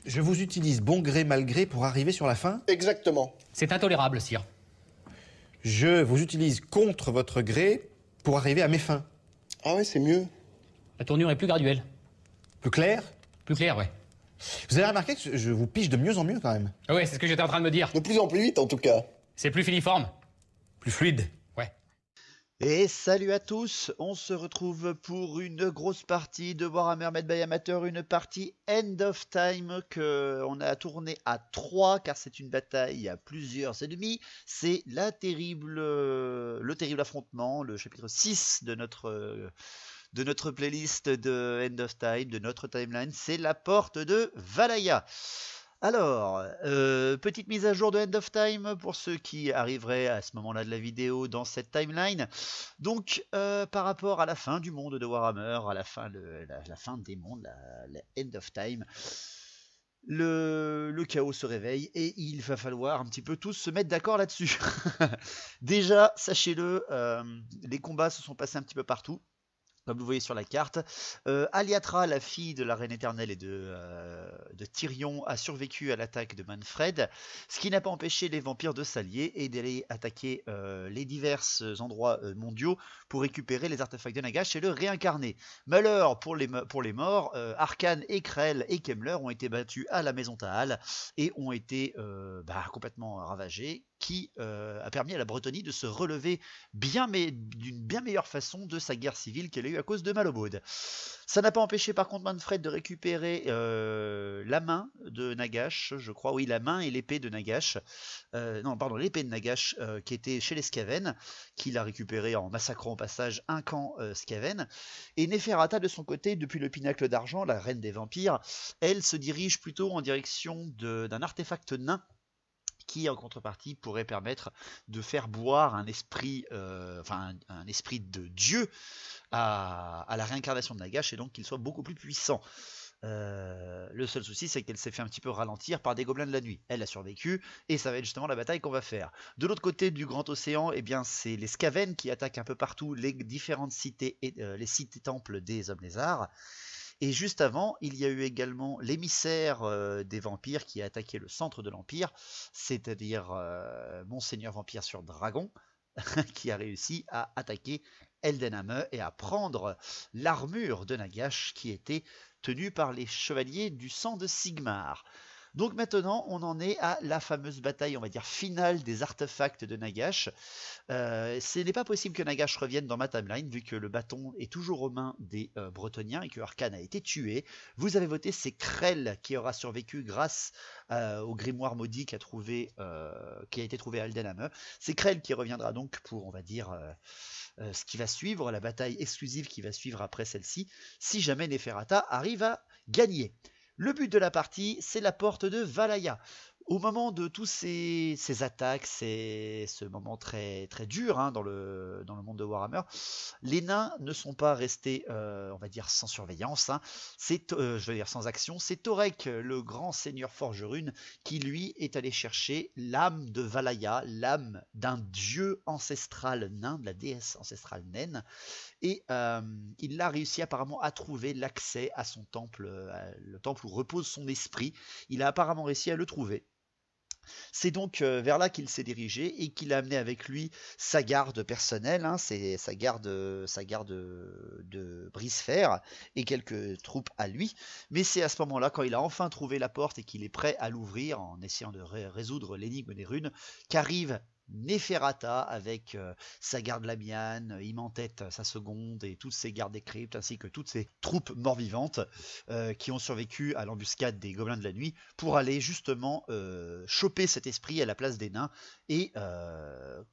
Je vous utilise bon gré, mal gré pour arriver sur la fin. Exactement. C'est intolérable, sire. Je vous utilise contre votre gré pour arriver à mes fins. Ah ouais, c'est mieux. La tournure est plus graduelle. Plus clair? Plus claire, ouais. Vous avez remarqué que je vous pige de mieux en mieux quand même. Ouais, c'est ce que j'étais en train de me dire. De plus en plus vite, en tout cas. C'est plus filiforme. Plus fluide. Ouais. Et salut à tous, on se retrouve pour une grosse partie de Warhammer Made by Amateur, une partie End of Time que on a tourné à 3 car c'est une bataille à plusieurs ennemis. C'est le terrible affrontement, le chapitre 6 de notre playlist de End of Time, de notre timeline, c'est la porte de Valhalla. Alors, petite mise à jour de End of Time pour ceux qui arriveraient à ce moment-là de la vidéo dans cette timeline. Donc, par rapport à la fin du monde de Warhammer, à la fin des mondes, la End of Time, le chaos se réveille et il va falloir un petit peu tous se mettre d'accord là-dessus. Déjà, sachez-le, les combats se sont passés un petit peu partout. Comme vous voyez sur la carte, Aliatra, la fille de la Reine Éternelle et de Tyrion, a survécu à l'attaque de Manfred, ce qui n'a pas empêché les vampires de s'allier et d'aller attaquer les divers endroits mondiaux pour récupérer les artefacts de Nagash et le réincarner. Malheur pour les morts, Arkhan et Krell et Kemmler ont été battus à la maison Tahal et ont été complètement ravagés, qui a permis à la Bretonie de se relever d'une bien meilleure façon de sa guerre civile qu'elle a eue à cause de Malobod. Ça n'a pas empêché par contre Manfred de récupérer la main de Nagash, je crois, oui, la main et l'épée de Nagash, l'épée de Nagash qui était chez les Skaven, qu'il a récupéré en massacrant au passage un camp Skaven. Et Neferata de son côté, depuis le pinacle d'argent, la reine des vampires, elle se dirige plutôt en direction d'un artefact nain qui en contrepartie pourrait permettre de faire boire un esprit de Dieu à la réincarnation de Nagash et donc qu'il soit beaucoup plus puissant. Le seul souci, c'est qu'elle s'est fait un petit peu ralentir par des gobelins de la nuit. Elle a survécu et ça va être justement la bataille qu'on va faire. De l'autre côté du grand océan, eh bien, c'est les Skaven qui attaquent un peu partout les différentes cités et les cités temples des hommes lézards. Et juste avant, il y a eu également l'émissaire des vampires qui a attaqué le centre de l'Empire, c'est-à-dire Monseigneur Vampire sur Dragon, qui a réussi à attaquer Eldenhammer et à prendre l'armure de Nagash qui était tenue par les chevaliers du sang de Sigmar. Donc maintenant, on en est à la fameuse bataille, on va dire, finale des artefacts de Nagash. Ce n'est pas possible que Nagash revienne dans ma timeline, vu que le bâton est toujours aux mains des Bretoniens et que Arkhan a été tué. Vous avez voté, c'est Krell qui aura survécu grâce au grimoire maudit qui a été trouvé à Eldenhammer. C'est Krell qui reviendra donc pour, on va dire, ce qui va suivre, la bataille exclusive qui va suivre après celle-ci, si jamais Neferata arrive à gagner. Le but de la partie, c'est la porte de Valhalla. Au moment de tous ces attaques, ce moment très, très dur dans le monde de Warhammer, les nains ne sont pas restés, on va dire, sans surveillance, sans action. C'est Thorek, le grand seigneur forgerune, qui lui est allé chercher l'âme de Valhalla, l'âme d'un dieu ancestral nain, de la déesse ancestrale naine, et il a réussi apparemment à trouver l'accès à son temple, le temple où repose son esprit. Il a apparemment réussi à le trouver. C'est donc vers là qu'il s'est dirigé et qu'il a amené avec lui sa garde personnelle, c'est sa garde de brise-fer et quelques troupes à lui. Mais c'est à ce moment-là, quand il a enfin trouvé la porte et qu'il est prêt à l'ouvrir en essayant de résoudre l'énigme des runes, qu'arrive Neferata avec sa garde Lamiane, Imhotep sa seconde et toutes ses gardes des cryptes ainsi que toutes ses troupes morts-vivantes qui ont survécu à l'embuscade des gobelins de la nuit pour aller justement choper cet esprit à la place des nains et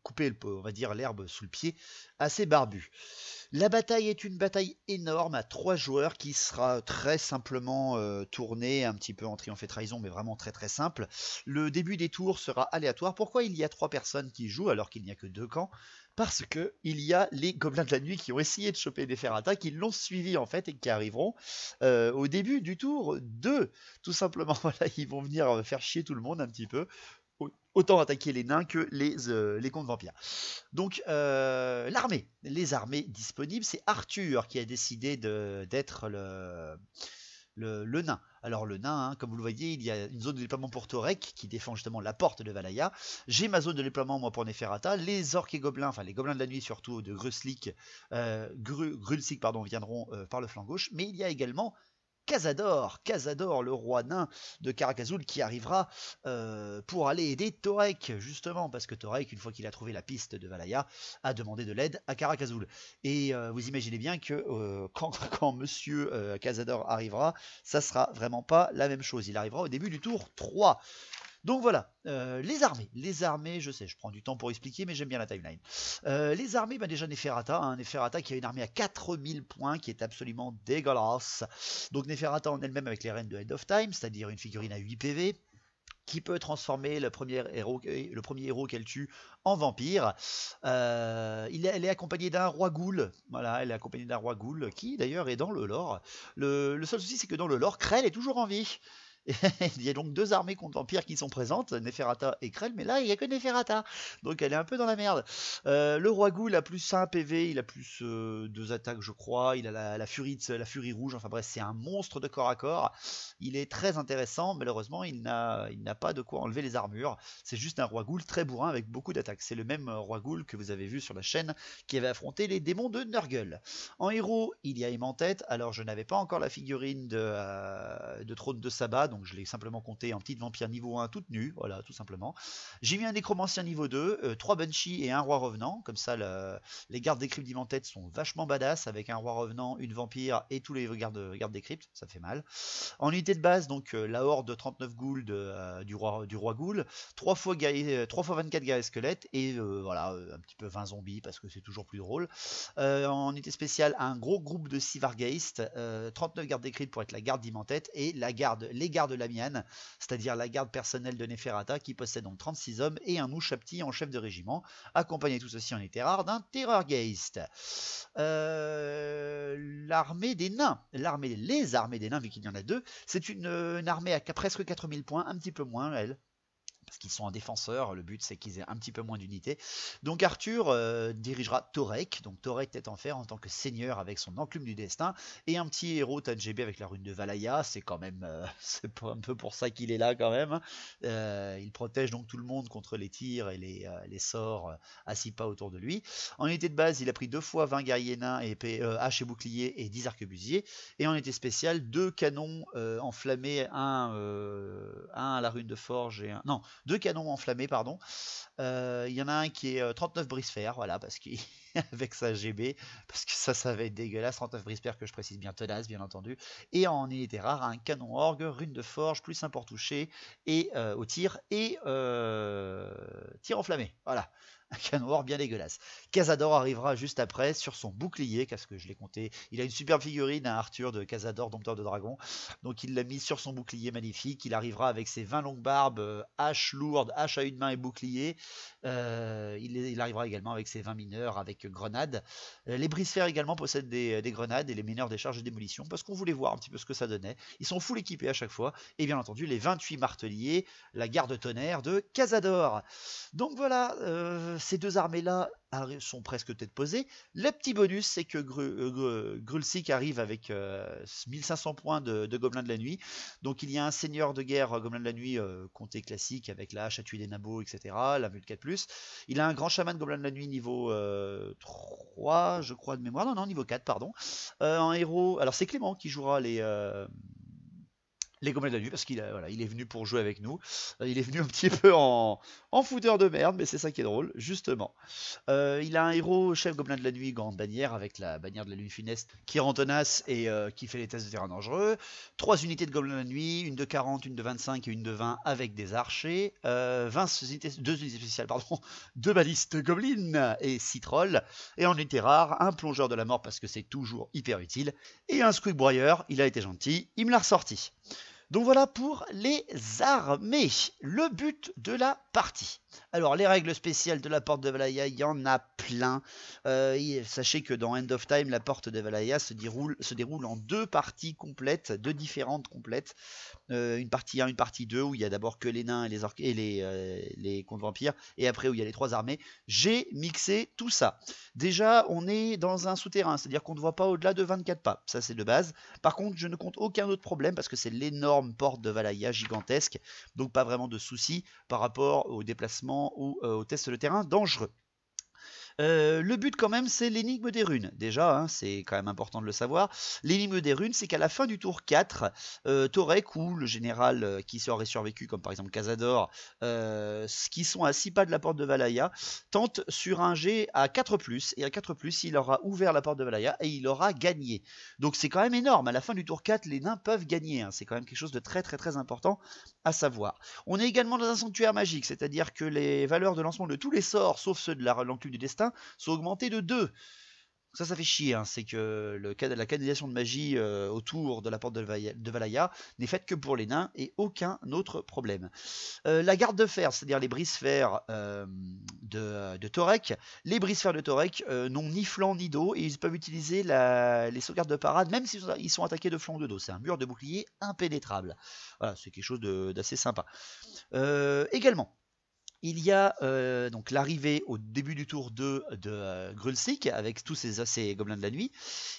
couper, on va dire, l'herbe sous le pied à ces barbus. La bataille est une bataille énorme à 3 joueurs qui sera très simplement tournée, un petit peu en triomphe et trahison, mais vraiment très très simple. Le début des tours sera aléatoire. Pourquoi il y a 3 personnes qui jouent alors qu'il n'y a que 2 camps? Parce que il y a les gobelins de la nuit qui ont essayé de choper Neferata, qui l'ont suivi en fait et qui arriveront au début du tour 2. Tout simplement, voilà, ils vont venir faire chier tout le monde un petit peu. Autant attaquer les nains que les contes vampires. Donc les armées disponibles, c'est Arthur qui a décidé d'être le nain. Alors le nain, hein, comme vous le voyez, il y a une zone de déploiement pour Torek qui défend justement la porte de Valaya. J'ai ma zone de déploiement moi pour Neferata. Les orques et gobelins, enfin les gobelins de la nuit surtout de Grulsik pardon, viendront par le flanc gauche. Mais il y a également Cazador, le roi nain de Karak Azul qui arrivera pour aller aider Torek, justement, parce que Torek, une fois qu'il a trouvé la piste de Valaya, a demandé de l'aide à Karak Azul. Et vous imaginez bien que quand monsieur Cazador arrivera, ça sera vraiment pas la même chose. Il arrivera au début du tour 3. Donc voilà, les armées, je sais, je prends du temps pour expliquer, mais j'aime bien la timeline. Les armées, bah déjà Neferata, hein, Neferata qui a une armée à 4000 points, qui est absolument dégueulasse. Donc Neferata en elle-même avec les reines de End of Time, c'est-à-dire une figurine à 8 PV, qui peut transformer le premier héros qu'elle tue en vampire. Elle est accompagnée d'un roi ghoul. Voilà, elle est accompagnée d'un roi ghoul, qui d'ailleurs est dans le lore. Le seul souci, c'est que dans le lore, Krell est toujours en vie. Il y a donc 2 armées contre vampires qui sont présentes, Neferata et Krell, mais là il n'y a que Neferata, donc elle est un peu dans la merde. Le roi ghoul a plus 1 PV, il a plus 2 attaques je crois, il a la furie rouge, enfin bref c'est un monstre de corps à corps. Il est très intéressant, malheureusement il n'a pas de quoi enlever les armures, c'est juste un roi ghoul très bourrin avec beaucoup d'attaques. C'est le même roi ghoul que vous avez vu sur la chaîne qui avait affronté les démons de Nurgle. En héros il y a Imhotep, alors je n'avais pas encore la figurine de Trône de Sabbat, donc je l'ai simplement compté en petite vampire niveau 1 toute nue, voilà tout simplement. J'ai mis un nécromancien niveau 2, 3 Banshee et un roi revenant, comme ça les gardes des cryptes d'Imhotep sont vachement badass, avec un roi revenant, une vampire et tous les gardes des cryptes, ça fait mal. En unité de base, donc la horde de 39 ghouls du roi ghoul, 3 fois 24 guerriers squelettes et voilà, un petit peu 20 zombies parce que c'est toujours plus drôle. En unité spéciale, un gros groupe de Sivargeist, 39 gardes des cryptes pour être la garde d'Imhotep et les gardes de Lamian, c'est-à-dire la garde personnelle de Neferata qui possède donc 36 hommes et un Ushapti en chef de régiment, accompagné tout ceci en unité rare d'un Terrorgeist. L'armée des nains, les armées des nains, vu qu'il y en a 2, c'est une armée à presque 4000 points, un petit peu moins elle, parce qu'ils sont en défenseur, le but c'est qu'ils aient un petit peu moins d'unités. Donc Arthur dirigera Torek, donc Torek tête en fer en tant que seigneur avec son enclume du destin, et un petit héros TGB avec la rune de Valaya, c'est quand même, c'est un peu pour ça qu'il est là quand même. Il protège donc tout le monde contre les tirs et les sorts à 6 pas autour de lui. En unité de base, il a pris 2 fois 20 guerriers nains, hache et bouclier et 10 arquebusiers, et en unité spéciale, 2 canons enflammés, un à la rune de forge et un... Non, 2 canons enflammés, pardon. Il y en a un qui est 39 brise-fer, voilà, parce qu'il avec sa GB, parce que ça va être dégueulasse. 39 brise-fer que je précise bien tenace, bien entendu. Et en unité rare, un canon orgue, rune de forge, plus un port touché, et au tir, et tir enflammé, voilà. Un canon or bien dégueulasse. Cazador arrivera juste après sur son bouclier, parce que je l'ai compté. Il a une superbe figurine à Arthur de Cazador, dompteur de dragon. Donc il l'a mis sur son bouclier magnifique. Il arrivera avec ses 20 longues barbes, hache lourde, hache à une main et bouclier. Il arrivera également avec ses 20 mineurs, avec grenades. Les brise-fer également possèdent des grenades et les mineurs des charges de démolition, parce qu'on voulait voir un petit peu ce que ça donnait. Ils sont full équipés à chaque fois. Et bien entendu, les 28 marteliers, la garde tonnerre de Cazador. Donc voilà, ces 2 armées-là sont presque tête posée. Le petit bonus, c'est que Grulsik arrive avec 1500 points de gobelins de la nuit. Donc il y a un seigneur de guerre gobelin de la nuit compté classique avec la hache à tuer des nabots, etc. La mule 4+. Il a un grand chaman gobelin de la nuit niveau 3, je crois de mémoire. Non, niveau 4, pardon. En héros, alors c'est Clément qui jouera les gobelins de la nuit, parce qu'il est venu pour jouer avec nous. Il est venu un petit peu en fouteur de merde, mais c'est ça qui est drôle, justement. Il a un héros chef gobelin de la nuit, grande bannière, avec la bannière de la lune funeste, qui rend tenace et qui fait les tests de terrain dangereux. 3 unités de gobelins de la nuit, une de 40, une de 25 et une de 20 avec des archers. 2 unités spéciales, pardon, 2 balistes gobelins et 6 trolls. Et en unité rare, un plongeur de la mort, parce que c'est toujours hyper utile. Et un squeak broyeur, il a été gentil, il me l'a ressorti. Donc voilà pour les armées, le but de la partie. Alors les règles spéciales de la porte de Valhalla, il y en a plein. Sachez que dans End of Time, la porte de Valhalla se déroule en 2 parties complètes, 2 différentes complètes. Une partie 1, une partie 2, où il y a d'abord que les nains et les orques et les contes vampires, et après où il y a les 3 armées. J'ai mixé tout ça. Déjà, on est dans un souterrain, c'est-à-dire qu'on ne voit pas au-delà de 24 pas. Ça, c'est de base. Par contre, je ne compte aucun autre problème parce que c'est l'énorme porte de Valhalla gigantesque. Donc, pas vraiment de soucis par rapport au déplacement ou au test de terrain dangereux. Le but quand même, c'est l'énigme des runes. Déjà, hein, c'est quand même important de le savoir. L'énigme des runes, c'est qu'à la fin du tour 4, Torek ou le général qui aurait survécu, comme par exemple Cazador, qui sont à 6 pas de la porte de Valhalla, tentent sur un jet à 4+, et à 4+, il aura ouvert la porte de Valhalla et il aura gagné. Donc c'est quand même énorme. À la fin du tour 4, les nains peuvent gagner. Hein. C'est quand même quelque chose de très très très important à savoir. On est également dans un sanctuaire magique, c'est-à-dire que les valeurs de lancement de tous les sorts, sauf ceux de l'enclume du destin, sont augmentés de 2. Ça fait chier, hein. C'est que la canalisation de magie autour de la porte de Valhalla n'est faite que pour les nains et aucun autre problème. La garde de fer, c'est-à-dire les brise-fer de Torek, les brise-fer de Torek n'ont ni flanc ni dos et ils peuvent utiliser les sauvegardes de parade même s'ils sont attaqués de flanc ou de dos. C'est un mur de bouclier impénétrable. Voilà, c'est quelque chose d'assez sympa. Également, il y a donc l'arrivée au début du tour 2 de Grulsik avec tous ces gobelins de la nuit.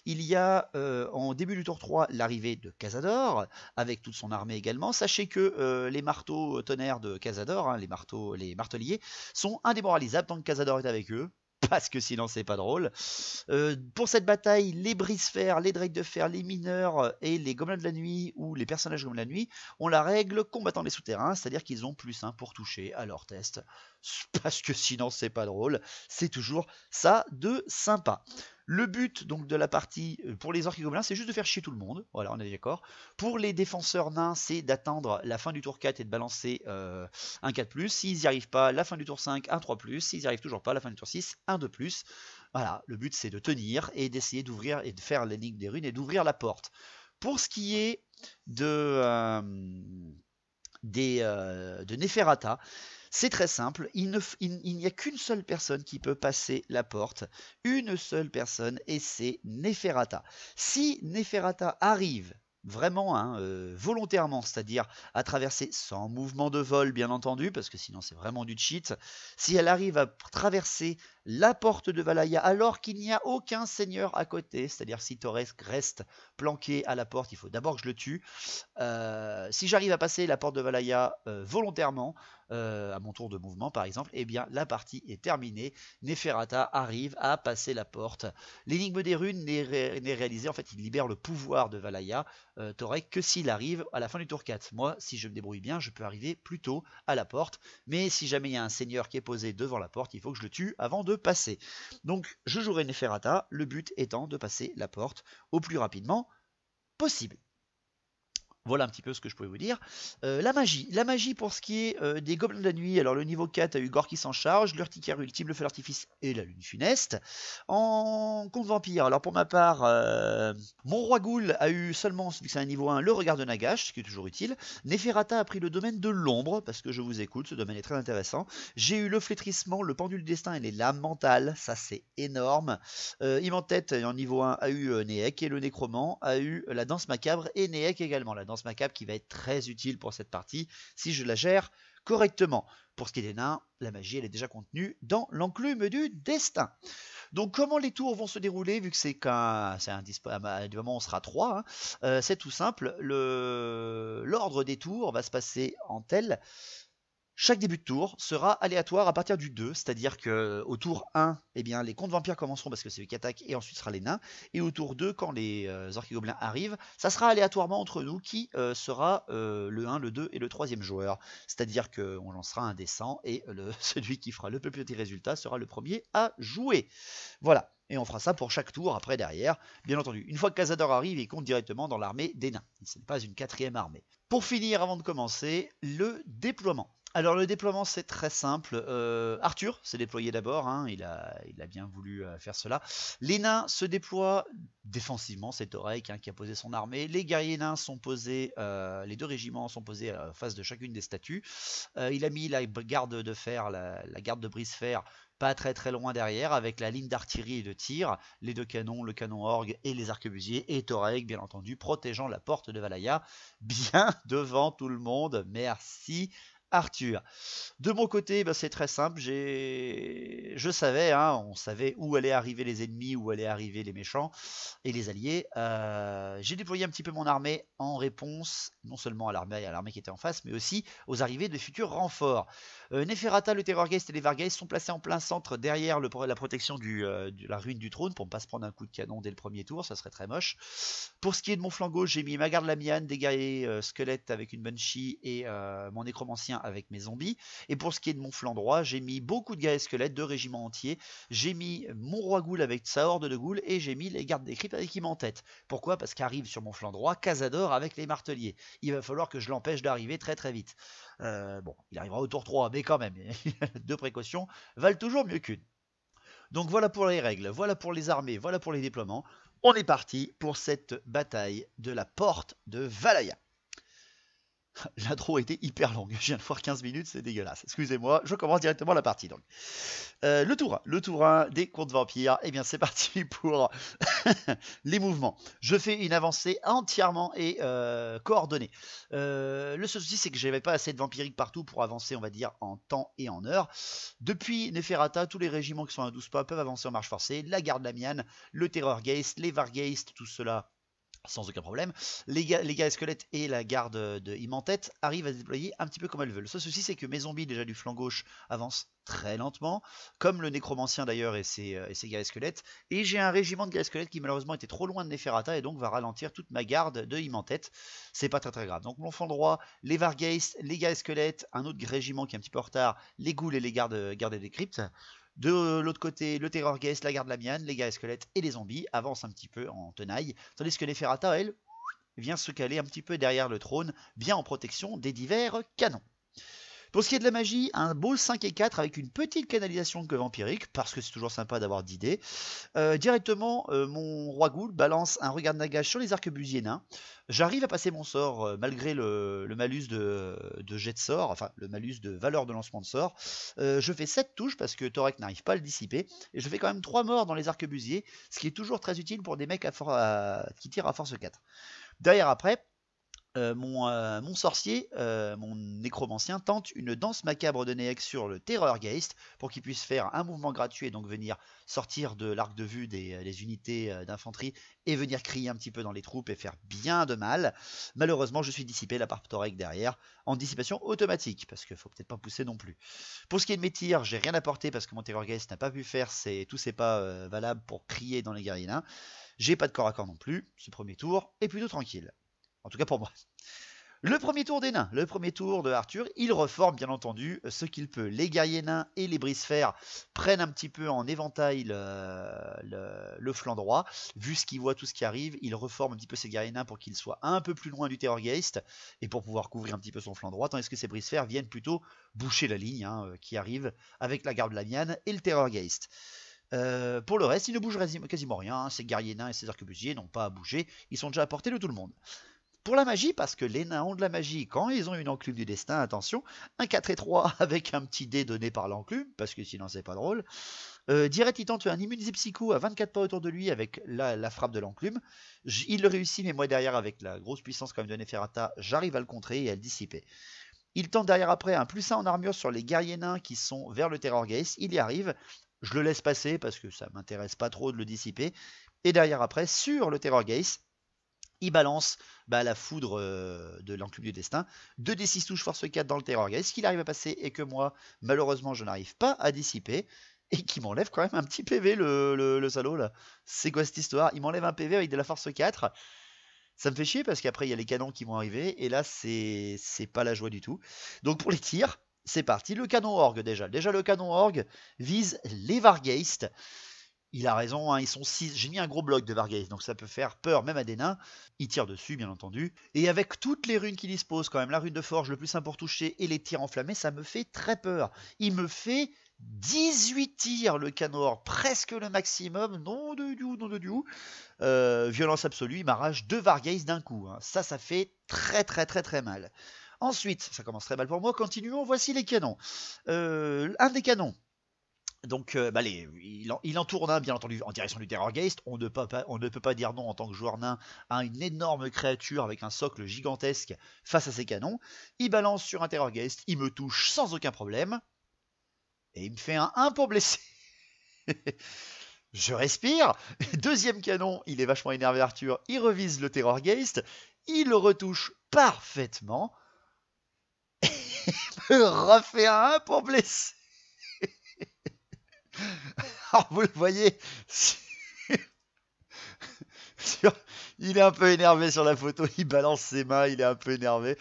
Il y a en début du tour 3 l'arrivée de Cazador avec toute son armée également. Sachez que les marteaux tonnerres de Cazador, hein, les marteliers, sont indémoralisables tant que Cazador est avec eux. Parce que sinon c'est pas drôle. Pour cette bataille, les brise-fer, les drakes de fer, les mineurs et les gobelins de la nuit ou les personnages gobelins de la nuit ont la règle combattant les souterrains, c'est-à-dire qu'ils ont +1 pour toucher à leur test. Parce que sinon c'est pas drôle. C'est toujours ça de sympa. Le but donc de la partie pour les orques et gobelins, c'est juste de faire chier tout le monde. Voilà, on est d'accord. Pour les défenseurs nains, c'est d'attendre la fin du tour 4 et de balancer un 4+. S'ils n'y arrivent pas, la fin du tour 5, un 3+. S'ils n'y arrivent toujours pas, la fin du tour 6, un 2+. Voilà, le but c'est de tenir et d'essayer d'ouvrir et de faire l'énigme des runes et d'ouvrir la porte. Pour ce qui est de Neferata, c'est très simple, il n'y a qu'une seule personne qui peut passer la porte, une seule personne, et c'est Neferata. Si Neferata arrive vraiment hein, volontairement, c'est-à-dire à traverser sans mouvement de vol bien entendu, parce que sinon c'est vraiment du cheat, si elle arrive à traverser la porte de Valhalla alors qu'il n'y a aucun seigneur à côté, c'est-à-dire si Torek reste planqué à la porte, il faut d'abord que je le tue. Si j'arrive à passer la porte de Valhalla volontairement, à mon tour de mouvement par exemple, eh bien la partie est terminée. Neferata arrive à passer la porte. L'énigme des runes n'est réalisée, en fait il libère le pouvoir de Valhalla, Torek, que s'il arrive à la fin du tour 4. Moi, si je me débrouille bien, je peux arriver plus tôt à la porte, mais si jamais il y a un seigneur qui est posé devant la porte, il faut que je le tue avant de passer. Donc je jouerai Neferata, le but étant de passer la porte au plus rapidement possible. Voilà un petit peu ce que je pouvais vous dire. La magie pour ce qui est des gobelins de la nuit. Alors le niveau 4 a eu Gore qui s'en charge, l'urticaire ultime, le feu d'artifice et la lune funeste. En conte vampire, alors pour ma part, mon roi Ghoul a eu seulement, vu que c'est un niveau 1, le regard de Nagash, ce qui est toujours utile. Neferata a pris le domaine de l'ombre, parce que je vous écoute, ce domaine est très intéressant. J'ai eu le flétrissement, le pendule du destin et les lames mentales, ça c'est énorme. Imantet en niveau 1 a eu Neek et le nécromant a eu la danse macabre et Neek également. La danse macabre qui va être très utile pour cette partie si je la gère correctement. Pour ce qui est des nains, la magie elle est déjà contenue dans l'enclume du destin. Donc comment les tours vont se dérouler, vu que c'est du moment où on sera 3, hein, c'est tout simple. L'ordre des tours va se passer en tel. Chaque début de tour sera aléatoire à partir du 2, c'est-à-dire qu'au tour 1, eh bien, les contes vampires commenceront parce que c'est eux qui attaquent, et ensuite ce sera les nains. Et au tour 2, quand les orques et gobelins arrivent, ça sera aléatoirement entre nous qui sera le 1, le 2 et le 3e joueur. C'est-à-dire qu'on lancera un dé 100 et celui qui fera le plus petit résultat sera le premier à jouer. Voilà. Et on fera ça pour chaque tour après derrière, bien entendu. Une fois que Cazador arrive, il compte directement dans l'armée des nains. Ce n'est pas une 4e armée. Pour finir, avant de commencer, le déploiement. Alors le déploiement c'est très simple. Arthur s'est déployé d'abord, hein, il a bien voulu faire cela. Les nains se déploient défensivement, c'est Torek hein, qui a posé son armée. Les guerriers nains sont posés, les deux régiments sont posés en face de chacune des statues. Il a mis la garde de fer, la garde de brise-fer pas très loin derrière, avec la ligne d'artillerie et de tir, les deux canons, le canon orgue et les arquebusiers, et Torek bien entendu protégeant la porte de Valaya, bien devant tout le monde. Merci Arthur. De mon côté, bah, c'est très simple. Je savais, hein, on savait où allaient arriver les ennemis, où allaient arriver les méchants et les alliés. J'ai déployé un petit peu mon armée en réponse, non seulement à l'armée qui était en face, mais aussi aux arrivées de futurs renforts. Neferata, le Terrorgeist et les Vargeist sont placés en plein centre derrière la protection de la ruine du trône pour ne pas se prendre un coup de canon dès le premier tour, ça serait très moche. Pour ce qui est de mon flanc gauche, j'ai mis ma garde Lamian, des guerriers squelettes avec une Banshee et mon nécromancien avec mes zombies. Et pour ce qui est de mon flanc droit, j'ai mis beaucoup de guerriers squelettes, 2 régiments entiers. J'ai mis mon roi Ghoul avec sa horde de Ghouls et j'ai mis les gardes des cryptes avec qui m'en-tête. Pourquoi? Parce qu'arrive sur mon flanc droit Cazador avec les marteliers. Il va falloir que je l'empêche d'arriver très vite. Bon, il arrivera au tour 3, mais quand même, 2 précautions valent toujours mieux qu'une. Donc voilà pour les règles, voilà pour les armées, voilà pour les déploiements. On est parti pour cette bataille de la porte de Valaya. L'intro a été hyper longue, je viens de voir 15 minutes, c'est dégueulasse. Excusez-moi, je commence directement la partie donc. Le tour 1 des contes vampires, et bien c'est parti pour les mouvements. Je fais une avancée entièrement et coordonnée. Le seul souci c'est que j'avais pas assez de vampiriques partout pour avancer, on va dire, en temps et en heure. Depuis Neferata, tous les régiments qui sont à 12 pas peuvent avancer en marche forcée. La garde Lamian, le Terrorgeist, les Vargeist, tout cela sans aucun problème. Les gars squelettes et la garde de Imantette arrivent à se déployer un petit peu comme elles veulent. Le seul souci, c'est que mes zombies, déjà du flanc gauche, avancent très lentement, comme le nécromancien d'ailleurs et ses gars squelettes. Et j'ai un régiment de gars squelettes qui malheureusement était trop loin de Neferata et donc va ralentir toute ma garde de Imantette. C'est pas très grave. Donc mon flanc droit, les Vargeist, les gars squelettes, un autre régiment qui est un petit peu en retard, les ghouls et les gardes des cryptes. De l'autre côté, le Terrorgeist, la garde Lamian, les gars squelettes et les zombies avancent un petit peu en tenaille, tandis que Neferata, elle, vient se caler un petit peu derrière le trône, bien en protection des divers canons. Pour ce qui est de la magie, un beau 5 et 4 avec une petite canalisation que vampirique, parce que c'est toujours sympa d'avoir d'idées. Directement, mon roi Ghoul balance un regard de nagage sur les arquebusiers nains. J'arrive à passer mon sort malgré le malus de jet de sort, enfin le malus de valeur de lancement de sort. Je fais 7 touches parce que Torek n'arrive pas à le dissiper. Et je fais quand même 3 morts dans les arquebusiers, ce qui est toujours très utile pour des mecs qui tirent à force 4. Derrière après, mon sorcier, mon nécromancien, tente une danse macabre de Nehex sur le Terrorgeist pour qu'il puisse faire un mouvement gratuit et donc venir sortir de l'arc de vue des unités d'infanterie et venir crier un petit peu dans les troupes et faire bien de mal. Malheureusement, je suis dissipé la part Torek derrière en dissipation automatique parce qu'il faut peut-être pas pousser non plus. Pour ce qui est de mes tirs, j'ai rien apporté parce que mon Terrorgeist n'a pas pu faire tous ses pas valables pour crier dans les guerriers nains. J'ai pas de corps à corps non plus. Ce premier tour est plutôt tranquille. En tout cas pour moi. Le premier tour des nains, le premier tour de Arthur, il reforme bien entendu ce qu'il peut. Les guerriers nains et les brise-fer prennent un petit peu en éventail le flanc droit. Vu ce qu'ils voient, tout ce qui arrive, il reforme un petit peu ses guerriers nains pour qu'ils soient un peu plus loin du Terrorgeist et pour pouvoir couvrir un petit peu son flanc droit, tandis que ces brise-fer viennent plutôt boucher la ligne qui arrive avec la garde Lamian et le Terrorgeist. Pour le reste, il ne bouge quasiment rien. Ces guerriers nains et ces arquebusiers n'ont pas à bouger. Ils sont déjà à portée de tout le monde. Pour la magie, parce que les nains ont de la magie quand ils ont une enclume du destin, attention, un 4 et 3 avec un petit dé donné par l'enclume, parce que sinon c'est pas drôle. Direct, il tente un immunisé psycho à 24 pas autour de lui avec la frappe de l'enclume. Il le réussit, mais moi derrière, avec la grosse puissance quand même de Neferata, j'arrive à le contrer et à le dissiper. Il tente derrière après un +1 en armure sur les guerriers nains qui sont vers le Terrorgeist. Il y arrive. Je le laisse passer parce que ça m'intéresse pas trop de le dissiper. Et derrière après, sur le Terrorgeist, il balance la foudre de l'enclume du destin. 2d6 touches force 4 dans le Terrorgeist, qu'il arrive à passer et que moi, malheureusement, je n'arrive pas à dissiper. Et qui m'enlève quand même un petit PV, le salaud là. C'est quoi cette histoire? Il m'enlève un PV avec de la force 4. Ça me fait chier parce qu'après, il y a les canons qui vont arriver. Et là, c'est pas la joie du tout. Donc pour les tirs, c'est parti. Le canon orgue déjà. Déjà, le canon orgue vise les Vargeist. il a raison, hein, ils sont 6. J'ai mis un gros bloc de Varghese, donc ça peut faire peur même à des nains. Il tire dessus, bien entendu. Et avec toutes les runes qu'il dispose, quand même, la rune de forge, le plus simple pour toucher, et les tirs enflammés, ça me fait très peur. Il me fait 18 tirs, le canon, presque le maximum. Non de Dieu, non de Dieu. Violence absolue, il m'arrache 2 Varghese d'un coup. Hein. Ça fait très très très très mal. Ensuite, ça commence très mal pour moi. Continuons, voici les canons. Un des canons. Donc, il entoure un, bien entendu, en direction du Terrorgeist. On ne peut pas dire non en tant que joueur nain à une énorme créature avec un socle gigantesque face à ses canons. Il balance sur un Terrorgeist, il me touche sans aucun problème. Et il me fait un 1 pour blesser. Je respire. Deuxième canon, il est vachement énervé Arthur. Il revise le Terrorgeist. Il le retouche parfaitement. Et il me refait un 1 pour blesser. Alors vous le voyez, il est un peu énervé sur la photo, il balance ses mains, il est un peu énervé.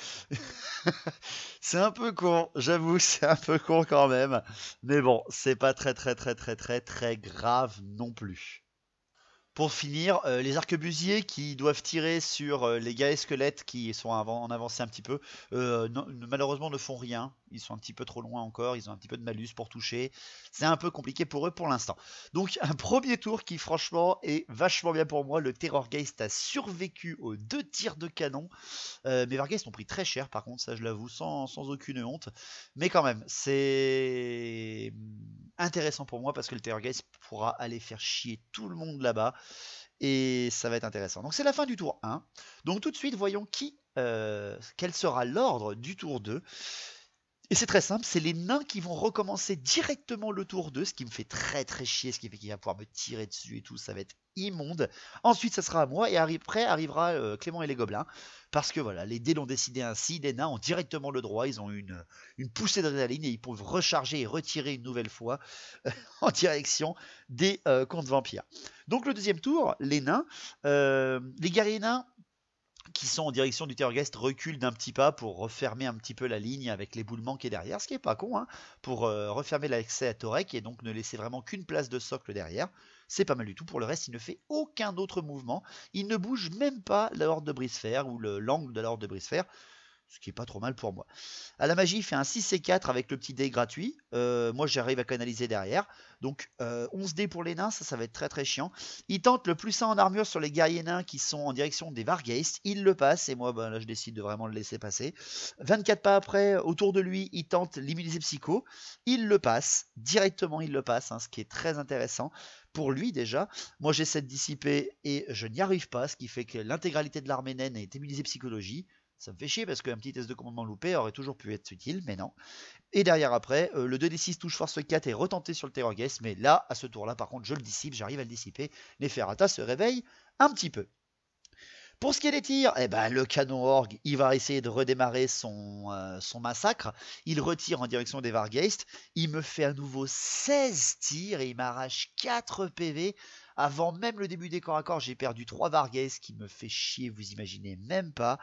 C'est un peu con, j'avoue, c'est un peu con quand même. Mais bon, c'est pas très grave non plus. Pour finir, les arquebusiers qui doivent tirer sur les gars squelettes qui sont en avancée un petit peu, malheureusement ne font rien. Ils sont un petit peu trop loin encore, ils ont un petit peu de malus pour toucher. C'est un peu compliqué pour eux pour l'instant. Donc un premier tour qui franchement est vachement bien pour moi. Le Terrorgeist a survécu aux 2 tirs de canon. Mes Varghest ont pris très cher par contre, ça je l'avoue, sans aucune honte. Mais quand même, c'est intéressant pour moi parce que le Terrorgeist pourra aller faire chier tout le monde là-bas. Et ça va être intéressant. Donc c'est la fin du tour 1. Donc tout de suite, voyons quel sera l'ordre du tour 2. Et c'est très simple, c'est les nains qui vont recommencer directement le tour 2, ce qui me fait très chier, ce qui fait qu'il va pouvoir me tirer dessus et tout, ça va être immonde. Ensuite, ça sera à moi, et après arrivera Clément et les gobelins, parce que voilà, les dés l'ont décidé ainsi, les nains ont directement le droit, ils ont une poussée d'adrénaline, et ils peuvent recharger et retirer une nouvelle fois en direction des contes vampires. Donc le deuxième tour, les nains, les guerriers nains, qui sont en direction du Terrorgeist reculent d'un petit pas pour refermer un petit peu la ligne avec l'éboulement qui est derrière, ce qui est pas con, hein, pour refermer l'accès à Torek et donc ne laisser vraiment qu'une place de socle derrière. C'est pas mal du tout. Pour le reste, il ne fait aucun autre mouvement. Il ne bouge même pas la horde de Brisefer ou l'angle de la horde de Brisefer, ce qui est pas trop mal pour moi. À la magie, il fait un 6C4 avec le petit dé gratuit. Moi, j'arrive à canaliser derrière. Donc, 11 dés pour les nains, ça va être très chiant. Il tente le plus 1 en armure sur les guerriers nains qui sont en direction des Varghest. Il le passe, et moi, là, je décide de vraiment le laisser passer. 24 pas après, autour de lui, il tente l'immunisé psycho. Il le passe, directement il le passe, hein, ce qui est très intéressant. Pour lui déjà, moi j'essaie de dissiper et je n'y arrive pas, ce qui fait que l'intégralité de l'armée naine est immunisée psychologie. Ça me fait chier parce qu'un petit test de commandement loupé aurait toujours pu être utile, mais non. Et derrière après, le 2d6 touche force 4 est retenté sur le Terrorgeist, mais là, à ce tour-là, par contre, je le dissipe, j'arrive à le dissiper. Neferata se réveille un petit peu. Pour ce qui est des tirs, le canon orgue, il va essayer de redémarrer son massacre. Il retire en direction des Varghest. Il me fait à nouveau 16 tirs et il m'arrache 4 PV. Avant même le début des corps à corps, j'ai perdu 3 Varghest qui me fait chier, vous imaginez même pas.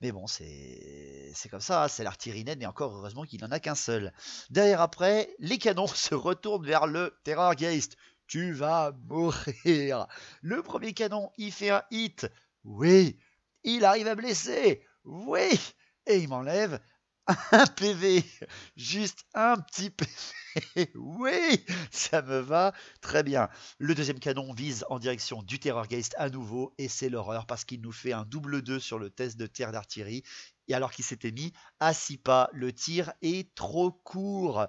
Mais bon, c'est comme ça, c'est l'artillerie naine et encore heureusement qu'il n'en a qu'un seul. Derrière après, les canons se retournent vers le Terrorgeist. Tu vas mourir. Le premier canon, il fait un hit. Oui. Il arrive à blesser. Oui. Et il m'enlève un PV. Juste un petit PV. Oui. Ça me va très bien. Le deuxième canon vise en direction du Terrorgeist à nouveau. Et c'est l'horreur parce qu'il nous fait un double 2 sur le test de tir d'artillerie. Et alors qu'il s'était mis à 6 pas, le tir est trop court.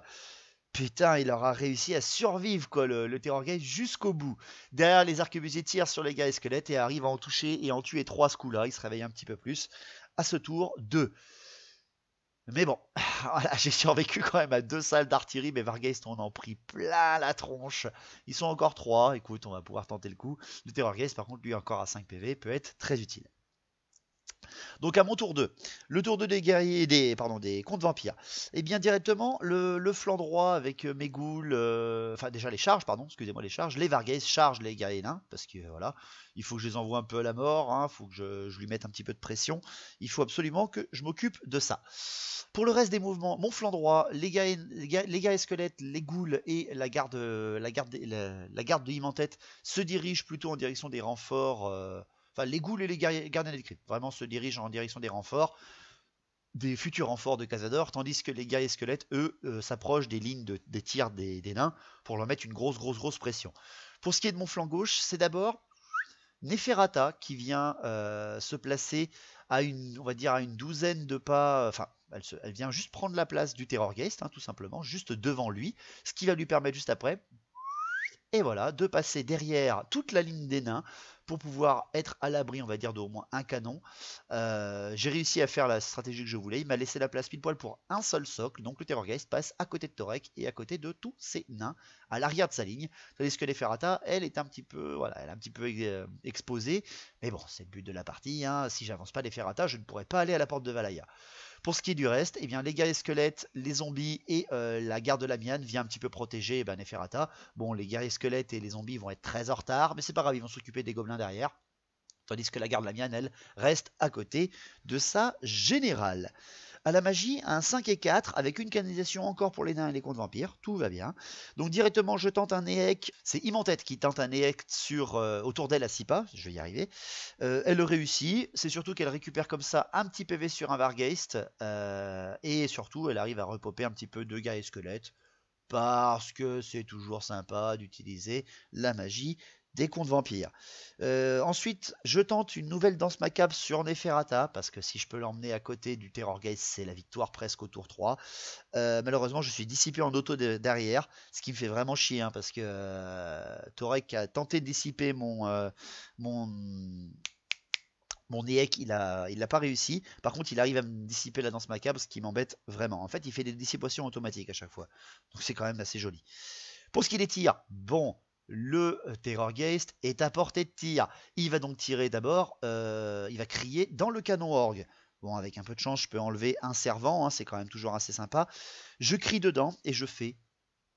Putain, il aura réussi à survivre quoi, le Terrorgeist jusqu'au bout. Derrière, les arquebusiers tirent sur les gars squelettes et arrivent à en toucher et en tuer 3 ce coup-là. Il se réveille un petit peu plus. À ce tour, 2. Mais bon, voilà, j'ai survécu quand même à 2 salles d'artillerie. Mais Varghest en ont pris plein la tronche. Ils sont encore 3. Écoute, on va pouvoir tenter le coup. Le Terrorgeist, par contre, lui encore à 5 PV, peut être très utile. Donc à mon tour 2, le tour 2 des guerriers, des contes vampires. Et bien directement, le flanc droit avec mes ghouls, enfin déjà les charges, pardon, excusez-moi les charges, les Varghese chargent les guerriers nains, parce que voilà, il faut que je les envoie un peu à la mort, il faut que je lui mette un petit peu de pression, il faut absolument que je m'occupe de ça. Pour le reste des mouvements, mon flanc droit, les guerriers squelettes, les ghouls et la garde de Immantette se dirigent plutôt en direction des renforts. Enfin, les ghouls et les gardiens des cryptes vraiment se dirigent en direction des renforts, des futurs renforts de Cazador, tandis que les guerriers squelettes, eux, s'approchent des lignes des tirs des nains pour leur mettre une grosse pression. Pour ce qui est de mon flanc gauche, c'est d'abord Neferata qui vient se placer à on va dire à une douzaine de pas, enfin elle vient juste prendre la place du Terrorgeist, tout simplement, juste devant lui, ce qui va lui permettre juste après, et voilà, de passer derrière toute la ligne des nains pour pouvoir être à l'abri, on va dire, d'au moins un canon. J'ai réussi à faire la stratégie que je voulais. Il m'a laissé la place pile poil pour un seul socle. Donc le Terrorgeist passe à côté de Torek et à côté de tous ces nains à l'arrière de sa ligne. Tandis que Neferata, elle est un petit peu, voilà, elle est un petit peu exposée. Mais bon, c'est le but de la partie. Si j'avance pas Neferata, je ne pourrais pas aller à la porte de Valaya. Pour ce qui est du reste, eh bien, les guerriers squelettes, les zombies et la garde de Lamian vient un petit peu protéger Neferata. Bon, les guerriers squelettes et les zombies vont être très en retard, mais c'est pas grave, ils vont s'occuper des gobelins derrière. Tandis que la garde de Lamian, elle, reste à côté de sa générale. À la magie, un 5 et 4 avec une canalisation encore pour les nains et les contes vampires, tout va bien. Donc directement je tente un EEC, c'est Immantette qui tente un EEC autour d'elle à 6 pas, je vais y arriver. Elle le réussit, c'est surtout qu'elle récupère comme ça un petit PV sur un Vargeist, et surtout elle arrive à repoper un petit peu de guerriers squelettes, parce que c'est toujours sympa d'utiliser la magie des contes vampires. Ensuite, je tente une nouvelle danse macabre sur Neferata, parce que si je peux l'emmener à côté du Terrorgeist, c'est la victoire presque au tour 3. Malheureusement, je suis dissipé en auto derrière, ce qui me fait vraiment chier, parce que Torek a tenté de dissiper mon EEC, il l'a pas réussi. Par contre, il arrive à me dissiper la danse macabre, ce qui m'embête vraiment. En fait, il fait des dissipations automatiques à chaque fois. Donc c'est quand même assez joli. Pour ce qui est des tirs, bon, le Terrorgeist est à portée de tir. Il va donc tirer d'abord, il va crier dans le canon orgue. Bon, avec un peu de chance, je peux enlever un servant, c'est quand même toujours assez sympa. Je crie dedans et je fais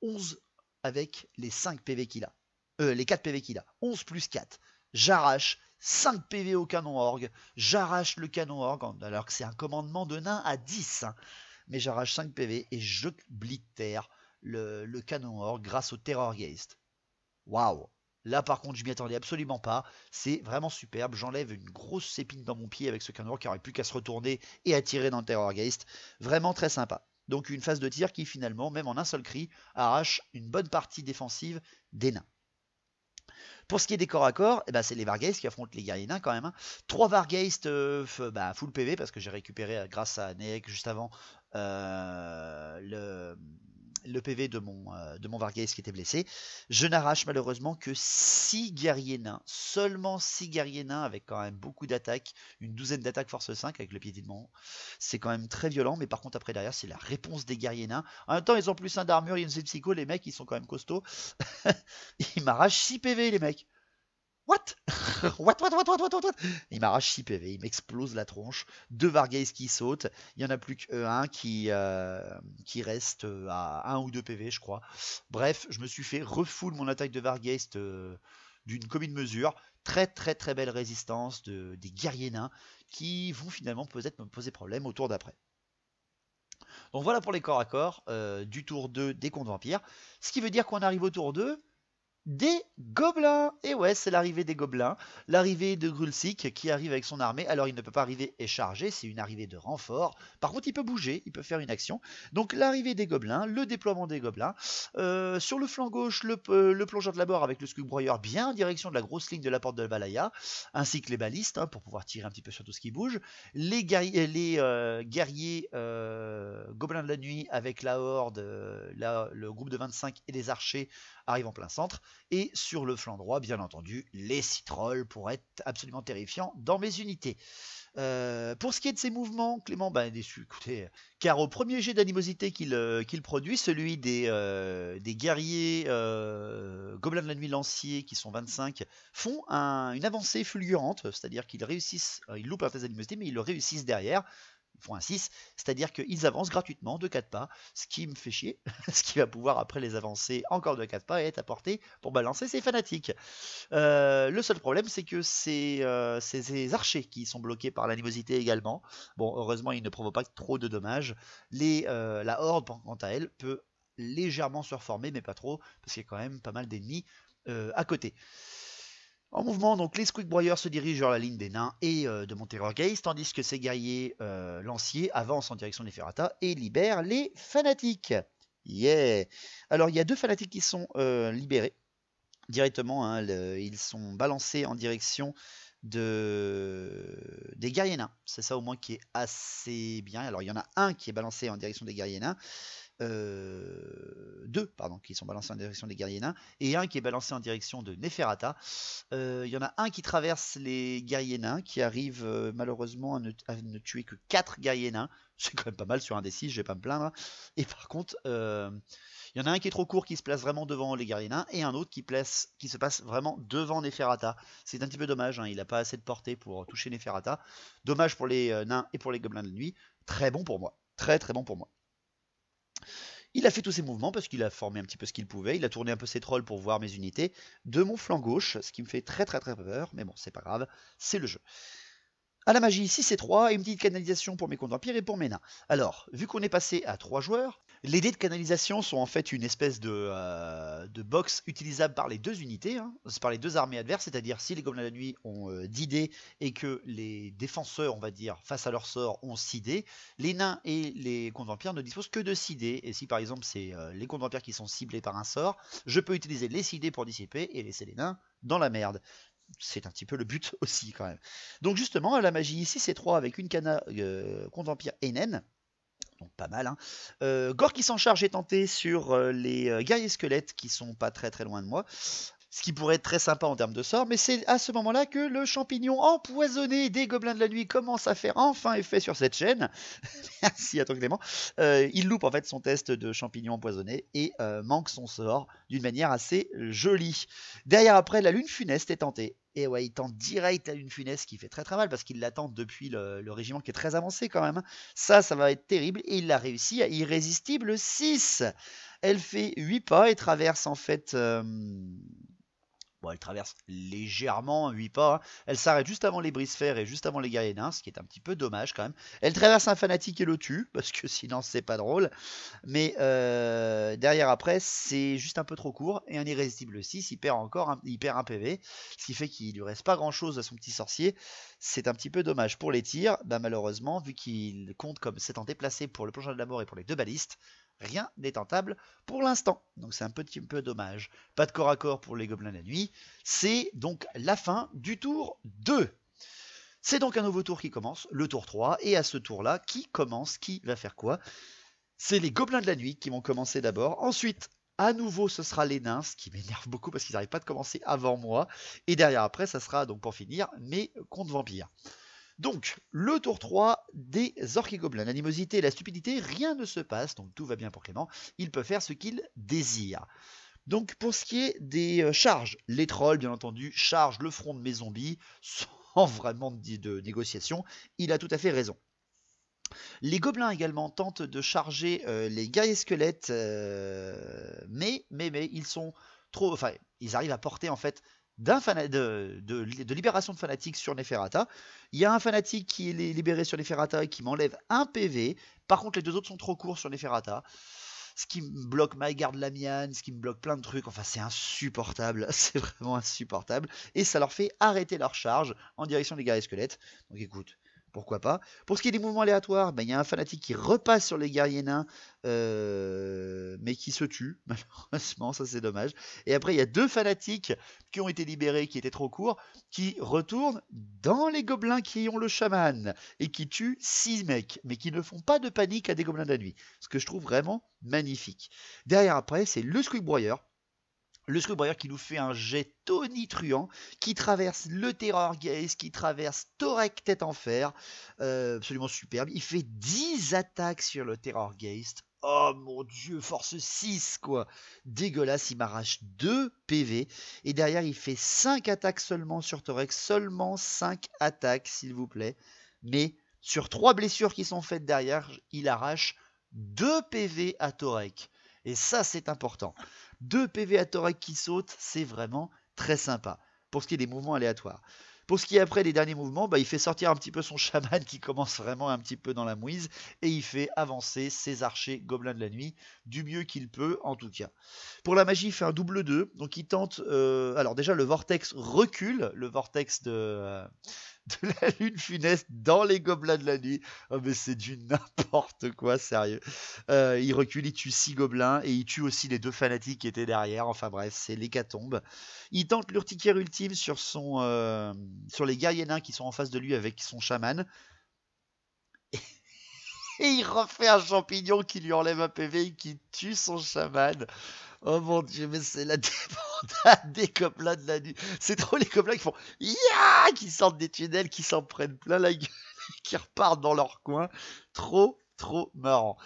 11 avec les 5 PV qu'il a. Les 4 PV qu'il a. 11 plus 4. J'arrache 5 PV au canon orgue. J'arrache le canon orgue, alors que c'est un commandement de nain à 10. Mais j'arrache 5 PV et je blitter le canon orgue grâce au Terrorgeist. Waouh! Là par contre je m'y attendais absolument pas, c'est vraiment superbe, j'enlève une grosse épine dans mon pied avec ce canon qui aurait plus qu'à se retourner et à tirer dans le Terrorgeist, vraiment très sympa. Donc une phase de tir qui finalement, même en un seul cri, arrache une bonne partie défensive des nains. Pour ce qui est des corps à corps, c'est les Vargeist qui affrontent les guerriers nains quand même. 3 Vargeist full PV parce que j'ai récupéré grâce à Neek juste avant le PV de mon Vargeist qui était blessé. Je n'arrache malheureusement que 6 guerriers nains. Seulement 6 guerriers nains avec quand même beaucoup d'attaques. Une douzaine d'attaques force 5 avec le piétinement. C'est quand même très violent, mais par contre après derrière c'est la réponse des guerriers nains. En même temps ils ont plus un d'armure, ils ont psycho, les mecs ils sont quand même costauds. Ils m'arrachent 6 PV les mecs. What? What? Il m'arrache 6 PV, il m'explose la tronche. 2 Vargeist qui sautent. Il n'y en a plus qu'un qui reste à 1 ou 2 PV, je crois. Bref, je me suis fait refoule mon attaque de Vargeist d'une commune mesure. Très belle résistance des guerriers nains qui vont finalement peut-être me poser problème au tour d'après. Donc voilà pour les corps à corps du tour 2 des contes vampires. Ce qui veut dire qu'on arrive au tour 2 des gobelins. Et ouais, c'est l'arrivée des gobelins, l'arrivée de Grulsik qui arrive avec son armée. Alors il ne peut pas arriver et charger, c'est une arrivée de renfort. Par contre il peut bouger, il peut faire une action. Donc l'arrivée des gobelins, le déploiement des gobelins. Sur le flanc gauche, le plongeur de labeur avec le Skullbroyer bien en direction de la grosse ligne de la porte de Valaya, ainsi que les balistes pour pouvoir tirer un petit peu sur tout ce qui bouge. Les guerriers gobelins de la nuit avec la horde, le groupe de 25 et les archers arrivent en plein centre. Et sur le flanc droit, bien entendu, les citrolls pour être absolument terrifiants dans mes unités. Pour ce qui est de ses mouvements, Clément, ben, déçu, écoutez, car au premier jet d'animosité qu'il produit, celui des guerriers Gobelins de la Nuit lanciers, qui sont 25, font une avancée fulgurante, c'est-à-dire qu'ils réussissent, ils loupent un test d'animosité, mais ils le réussissent derrière. Ils font un 6, c'est-à-dire qu'ils avancent gratuitement de 4 pas, ce qui me fait chier, ce qui va pouvoir après les avancer encore de 4 pas et être apporté pour balancer ses fanatiques. Le seul problème, c'est que c'est ces archers qui sont bloqués par l'animosité également. Bon, heureusement, ils ne provoquent pas trop de dommages. La horde, quant à elle, peut légèrement se reformer, mais pas trop, parce qu'il y a quand même pas mal d'ennemis à côté. En mouvement, donc les Squeakbroyeurs se dirigent vers la ligne des nains et de Monterror-Gaze, tandis que ces guerriers lanciers avancent en direction des Ferrata et libèrent les fanatiques. Yeah! Alors, il y a 2 fanatiques qui sont libérés directement, hein, ils sont balancés en direction des guerriers nains. C'est ça au moins qui est assez bien. Alors, il y en a un qui est balancé en direction des guerriers nains. 2 pardon, qui sont balancés en direction des guerriers nains, et un qui est balancé en direction de Neferata. Il y en a un qui traverse les guerriers nains, qui arrive malheureusement à ne tuer que 4 guerriers nains. C'est quand même pas mal sur un des 6, je vais pas me plaindre. Et par contre, il y en a un qui est trop court, qui se place vraiment devant les guerriers nains, et un autre qui se passe vraiment devant Neferata. C'est un petit peu dommage, hein, il n'a pas assez de portée pour toucher Neferata. Dommage pour les nains et pour les gobelins de la nuit. Très bon pour moi. Très très bon pour moi. Il a fait tous ses mouvements parce qu'il a formé un petit peu ce qu'il pouvait. Il a tourné un peu ses trolls pour voir mes unités de mon flanc gauche, ce qui me fait très très très peur. Mais bon, c'est pas grave, c'est le jeu. À la magie, 6 et 3, et une petite canalisation pour mes comptes vampires et pour mes nains. Alors, vu qu'on est passé à 3 joueurs, les dés de canalisation sont en fait une espèce de box utilisable par les 2 unités, hein, par les 2 armées adverses, c'est-à-dire si les gobelins de la nuit ont 10 dés et que les défenseurs, on va dire, face à leur sort, ont 6 dés, les nains et les comptes vampires ne disposent que de 6 dés, et si par exemple c'est les comptes vampires qui sont ciblés par un sort, je peux utiliser les 6 dés pour dissiper et laisser les nains dans la merde. C'est un petit peu le but aussi quand même. Donc justement, à la magie, 6 et 3 avec une cana compte vampire et naine. Donc pas mal, hein. Gore qui s'en charge est tenté sur les guerriers squelettes qui sont pas très très loin de moi. Ce qui pourrait être très sympa en termes de sort, mais c'est à ce moment-là que le champignon empoisonné des gobelins de la nuit commence à faire enfin effet sur cette chaîne. Merci à toi Clément. Il loupe en fait son test de champignon empoisonné et manque son sort d'une manière assez jolie. Derrière après, la lune funeste est tentée. Et ouais, il tente direct la lune funeste qui fait très très mal parce qu'il l'attend depuis le régiment qui est très avancé quand même. Ça va être terrible et il a réussi à irrésistible 6. Elle fait 8 pas et traverse en fait... Bon, elle traverse légèrement 8 pas. Hein. Elle s'arrête juste avant les brise-fer et juste avant les guerriers nains, ce qui est un petit peu dommage quand même. Elle traverse un fanatique et le tue, parce que sinon c'est pas drôle. Mais derrière après, c'est juste un peu trop court. Et un irrésistible 6, il perd un PV. Ce qui fait qu'il lui reste pas grand-chose à son petit sorcier. C'est un petit peu dommage. Pour les tirs, bah, malheureusement, vu qu'il compte comme s'étant déplacé pour le plongeur de la mort et pour les 2 balistes, rien n'est tentable pour l'instant. Donc c'est un petit peu dommage. Pas de corps à corps pour les gobelins de la nuit. C'est donc la fin du tour 2. C'est donc un nouveau tour qui commence, le tour 3. Et à ce tour-là, qui va faire quoi? C'est les gobelins de la nuit qui vont commencer d'abord. Ensuite, à nouveau, ce sera les nains, ce qui m'énerve beaucoup parce qu'ils n'arrivent pas de commencer avant moi. Et derrière après, ça sera donc pour finir mes comptes vampires. Donc, le tour 3 des orques et gobelins. L'animosité et la stupidité, rien ne se passe, donc tout va bien pour Clément. Il peut faire ce qu'il désire. Donc, pour ce qui est des charges, les trolls, bien entendu, chargent le front de mes zombies sans vraiment de négociation. Il a tout à fait raison. Les gobelins également tentent de charger les guerriers squelettes, mais ils sont trop... Enfin, ils arrivent à porter en fait de libération de fanatiques sur Neferata. Il y a un fanatique qui est libéré sur Neferata et qui m'enlève un PV. Par contre, les 2 autres sont trop courts sur Neferata. Ce qui me bloque ma garde Lamiane, ce qui me bloque plein de trucs. Enfin, c'est insupportable. C'est vraiment insupportable. Et ça leur fait arrêter leur charge en direction des guerriers squelettes. Donc écoute, pourquoi pas. Pour ce qui est des mouvements aléatoires, il y a un fanatique qui repasse sur les guerriers nains, mais qui se tue, malheureusement, ça c'est dommage. Et après, il y a 2 fanatiques qui ont été libérés, qui étaient trop courts, qui retournent dans les gobelins qui ont le chaman, et qui tuent 6 mecs, mais qui ne font pas de panique à des gobelins de la nuit. Ce que je trouve vraiment magnifique. Derrière après, c'est le Squeakbroyer. Le Screwbreaker qui nous fait un jet tonitruant, qui traverse le Terror Gaze, qui traverse Torek tête en fer. Absolument superbe. Il fait 10 attaques sur le Terror Gaze. Oh mon dieu, force 6 quoi. Dégueulasse, il m'arrache 2 PV. Et derrière, il fait 5 attaques seulement sur Torek. Seulement 5 attaques, s'il vous plaît. Mais sur 3 blessures qui sont faites derrière, il arrache 2 PV à Torek. Et ça, c'est important. 2 PV à Torek qui sautent, c'est vraiment très sympa. Pour ce qui est des mouvements aléatoires. Pour ce qui est après les derniers mouvements, il fait sortir un petit peu son chaman qui commence vraiment un petit peu dans la mouise. Et il fait avancer ses archers gobelins de la nuit du mieux qu'il peut en tout cas. Pour la magie, il fait un double 2. Donc il tente... alors déjà, le vortex recule. Le vortex de la lune funeste dans les gobelins de la nuit. Oh mais c'est du n'importe quoi, sérieux. Il recule, il tue 6 gobelins et il tue aussi les 2 fanatiques qui étaient derrière. Enfin bref, c'est l'hécatombe. Il tente l'urticaire ultime sur les guerriers nains qui sont en face de lui avec son chaman. Et il refait un champignon qui lui enlève un PV et qui tue son chaman. Oh mon dieu, mais c'est la débandade des gobelins de la nuit. C'est trop les gobelins qui font ya, qui sortent des tunnels, qui s'en prennent plein la gueule, qui repartent dans leur coin. Trop marrant.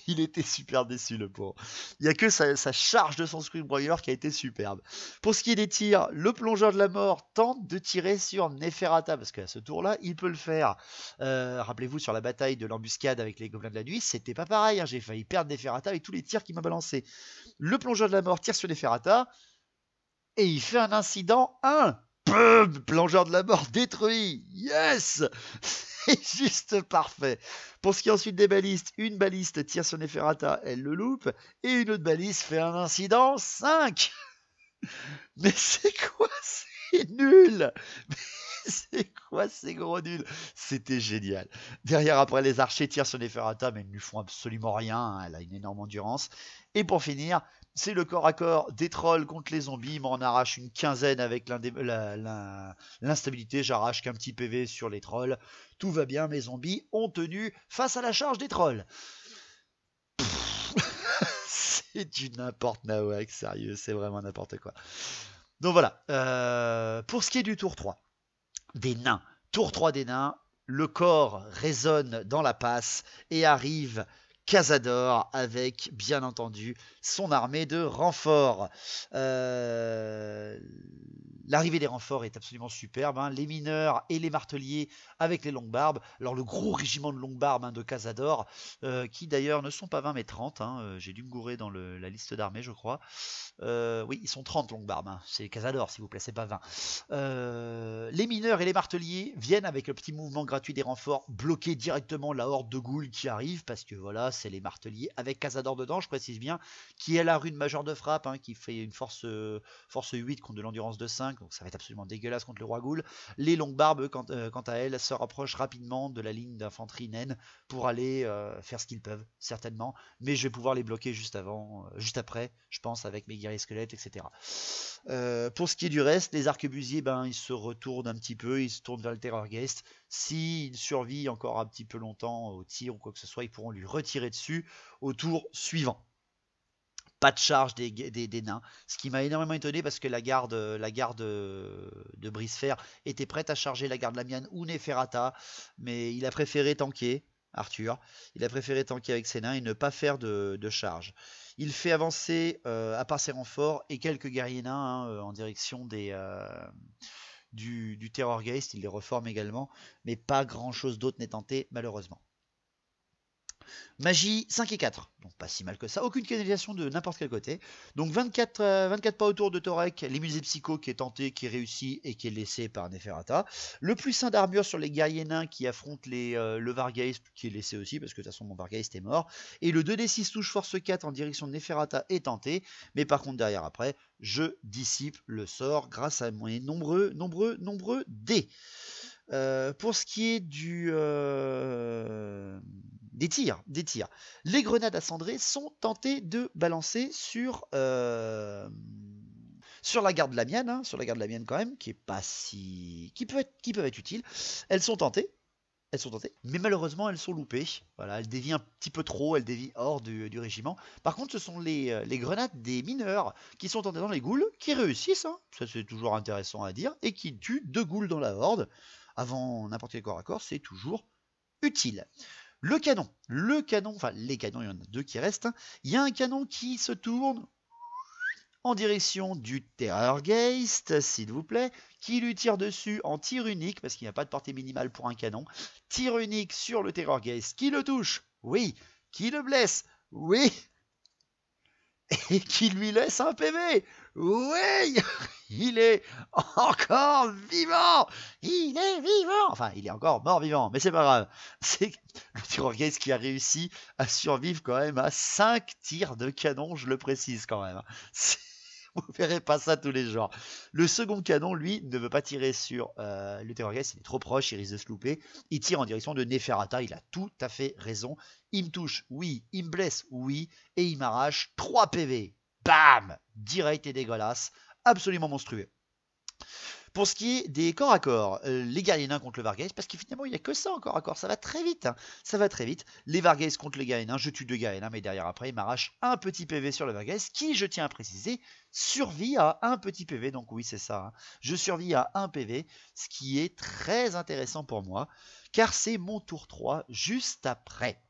Il était super déçu le pauvre. Il n'y a que sa charge de son Screwbreaker qui a été superbe. Pour ce qui est des tirs, le plongeur de la mort tente de tirer sur Neferata, parce qu'à ce tour-là, il peut le faire. Rappelez-vous, sur la bataille de l'embuscade avec les gobelins de la nuit, c'était pas pareil. Hein. J'ai failli perdre Neferata avec tous les tirs qu'il m'a balancés. Le plongeur de la mort tire sur Neferata, et il fait un incident 1. Plongeur de la mort détruit. Yes. C'est juste parfait. Pour ce qui est ensuite des balistes, une baliste tire sur Neferata, elle le loupe, et une autre baliste fait un incident 5. Mais c'est quoi? C'est nul. Mais c'est quoi ces gros nuls? C'était génial. Derrière, après, les archers tirent sur Neferata, mais ils ne lui font absolument rien. Hein. Elle a une énorme endurance. Et pour finir, c'est le corps à corps des trolls contre les zombies. Il m'en arrache une quinzaine avec l'instabilité. J'arrache qu'un petit PV sur les trolls. Tout va bien, mes zombies ont tenu face à la charge des trolls. C'est du n'importe nawak, sérieux, c'est vraiment n'importe quoi. Donc voilà, pour ce qui est du tour 3, des nains. Tour 3 des nains, le corps résonne dans la passe et arrive Cazador avec, bien entendu, son armée de renforts. L'arrivée des renforts est absolument superbe. Hein. Les mineurs et les marteliers avec les longues barbes. Alors le gros régiment de longues barbes de Cazador, qui d'ailleurs ne sont pas 20 mais 30. Hein. J'ai dû me gourer dans la liste d'armées, je crois. Oui, ils sont 30 longues barbes. Hein. C'est Cazador, s'il vous plaît, c'est pas 20. Les mineurs et les marteliers viennent avec le petit mouvement gratuit des renforts bloquer directement la horde de ghouls qui arrive, parce que voilà, c'est les marteliers avec Cazador dedans, je précise bien, qui est la rune majeure de frappe, hein, qui fait une force 8 contre de l'endurance de 5, donc ça va être absolument dégueulasse contre le roi ghoul. Les longues barbes, quant à elles, se rapprochent rapidement de la ligne d'infanterie naine pour aller faire ce qu'ils peuvent, certainement, mais je vais pouvoir les bloquer juste après, je pense, avec mes guerriers squelettes, etc. Pour ce qui est du reste, les arquebusiers, ils se retournent un petit peu, ils se tournent vers le Terrorgeist. S'il survit encore un petit peu longtemps au tir ou quoi que ce soit, ils pourront lui retirer dessus au tour suivant. Pas de charge des nains, ce qui m'a énormément étonné parce que la garde de Brisefer était prête à charger la garde Lamiane ou Neferata, mais il a préféré tanker. Arthur, il a préféré tanker avec ses nains et ne pas faire de charge. Il fait avancer, à part ses renforts, et quelques guerriers nains en direction du Terrorgeist. Il les reforme également, mais pas grand chose d'autre n'est tenté, malheureusement. Magie 5 et 4, donc pas si mal que ça, aucune canalisation de n'importe quel côté. Donc 24 pas autour de Torek, les musées psycho qui est tenté, qui est réussi et qui est laissé par Neferata. Le plus 1 d'armure sur les guerriers nains qui affrontent le Vargeist, qui est laissé aussi, parce que de toute façon mon Vargeist est mort. Et le 2d6 touche force 4 en direction de Neferata est tenté, mais par contre derrière après, je dissipe le sort grâce à mes nombreux dés. Pour ce qui est des tirs. Les grenades à cendrer sont tentées de balancer sur la garde Lamiane, hein, sur la garde Lamiane quand même, qui peuvent être utiles. Elles sont tentées. elles sont tentées, mais malheureusement elles sont loupées. Voilà, elles dévient un petit peu trop, elles dévient hors du régiment. Par contre, ce sont les grenades des mineurs qui sont tentées dans les ghouls, qui réussissent, hein, ça c'est toujours intéressant à dire, et qui tuent 2 ghouls dans la horde. Avant n'importe quel corps à corps, c'est toujours utile. Le canon, enfin les canons, il y en a 2 qui restent. Hein. Il y a un canon qui se tourne en direction du Terrorgeist, s'il vous plaît, qui lui tire dessus en tir unique, parce qu'il n'y a pas de portée minimale pour un canon. Tir unique sur le Terrorgeist, qui le touche, oui, qui le blesse, oui, et qui lui laisse un PV, oui, il est encore vivant, il est vivant, enfin il est encore mort-vivant, mais c'est pas grave, c'est le Terrorgeist qui a réussi à survivre quand même à 5 tirs de canon, je le précise quand même. Vous verrez pas ça tous les jours. Le second canon, lui, ne veut pas tirer sur le Terrorgeist, il est trop proche, il risque de se louper. Il tire en direction de Neferata, il a tout à fait raison. Il me touche, oui. Il me blesse, oui. Et il m'arrache 3 PV. Bam! Direct et dégueulasse. Absolument monstrueux. Pour ce qui est des corps à corps, les guerriers nains contre le Varghese, parce que finalement il n'y a que ça en corps à corps, ça va très vite, hein. Ça va très vite. Les Varghese contre les guerriers nains, je tue 2 guerriers nains, mais derrière après il m'arrache un petit PV sur le Varghese, qui, je tiens à préciser, survit à un petit PV, donc oui c'est ça, hein. Je survis à 1 PV, ce qui est très intéressant pour moi, car c'est mon tour 3 juste après.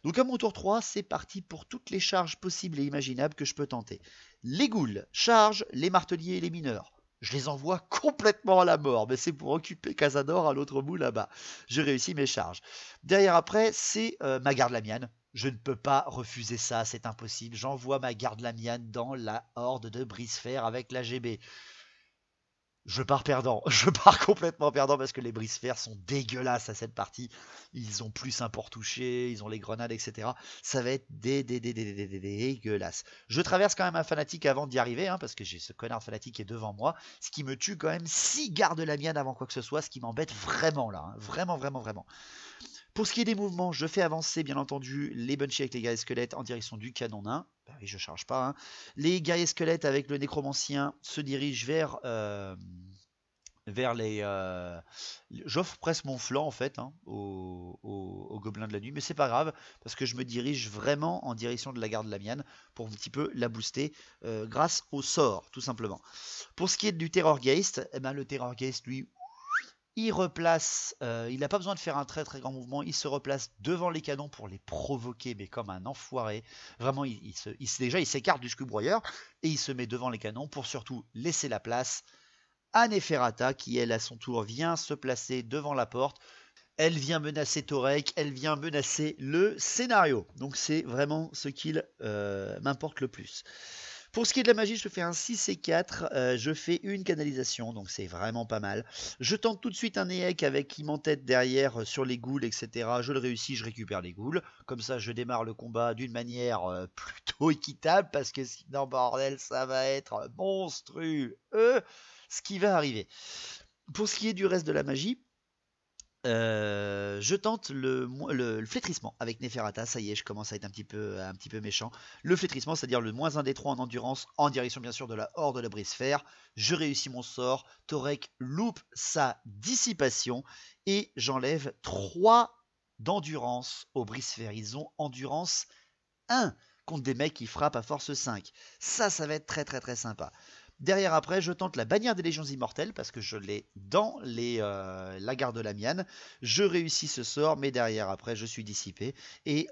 Donc à mon tour 3, c'est parti pour toutes les charges possibles et imaginables que je peux tenter. Les ghouls chargent les marteliers et les mineurs. Je les envoie complètement à la mort, mais c'est pour occuper Casador à l'autre bout là-bas. Je réussis mes charges. Derrière après, c'est ma garde Lamiane. Je ne peux pas refuser ça, c'est impossible. J'envoie ma garde Lamiane dans la horde de Brisefer avec l'AGB. Je pars perdant, je pars complètement perdant parce que les brise-fer sont dégueulasses à cette partie. Ils ont plus un port touché, ils ont les grenades, etc. Ça va être dégueulasse. Je traverse quand même un fanatique avant d'y arriver, hein, parce que j'ai ce connard fanatique qui est devant moi, ce qui me tue quand même 6 gardes Lamiane avant quoi que ce soit, ce qui m'embête vraiment là, hein. Vraiment. Pour ce qui est des mouvements, je fais avancer bien entendu les Bunshies avec les guerriers squelettes en direction du canon nain. Bah oui, je charge pas. Hein. Les guerriers squelettes avec le nécromancien se dirigent vers les... J'offre presque mon flanc en fait, hein, aux gobelins de la nuit, mais c'est pas grave parce que je me dirige vraiment en direction de la garde Lamiane pour un petit peu la booster grâce au sort, tout simplement. Pour ce qui est du Terrorgeist, eh ben, le Terrorgeist lui... Il replace, il n'a pas besoin de faire un très grand mouvement, il se replace devant les canons pour les provoquer, mais comme un enfoiré. Vraiment, déjà il s'écarte du scubroyeur et il se met devant les canons pour surtout laisser la place à Neferata qui, elle, à son tour, vient se placer devant la porte. Elle vient menacer Torek, elle vient menacer le scénario. Donc c'est vraiment ce qu'il m'importe le plus. Pour ce qui est de la magie, je fais un 6 et 4, je fais une canalisation, donc c'est vraiment pas mal. Je tente tout de suite un EEC avec qui m'entête derrière sur les ghouls, etc. Je le réussis, je récupère les ghouls. Comme ça, je démarre le combat d'une manière plutôt équitable, parce que sinon, bordel, ça va être monstrueux, ce qui va arriver. Pour ce qui est du reste de la magie, je tente le flétrissement avec Neferata. Ça y est, je commence à être un petit peu méchant. Le flétrissement, c'est-à-dire le -1 des 3 en endurance, en direction bien sûr de la horde de Brisefer. Je réussis mon sort. Torek loupe sa dissipation et j'enlève 3 d'endurance aux Brisefer. Ils ont endurance 1 contre des mecs qui frappent à force 5. Ça va être très sympa. Derrière après, je tente la bannière des légions immortelles parce que je l'ai dans la garde de Lamiane. Je réussis ce sort, mais derrière après, je suis dissipé. Et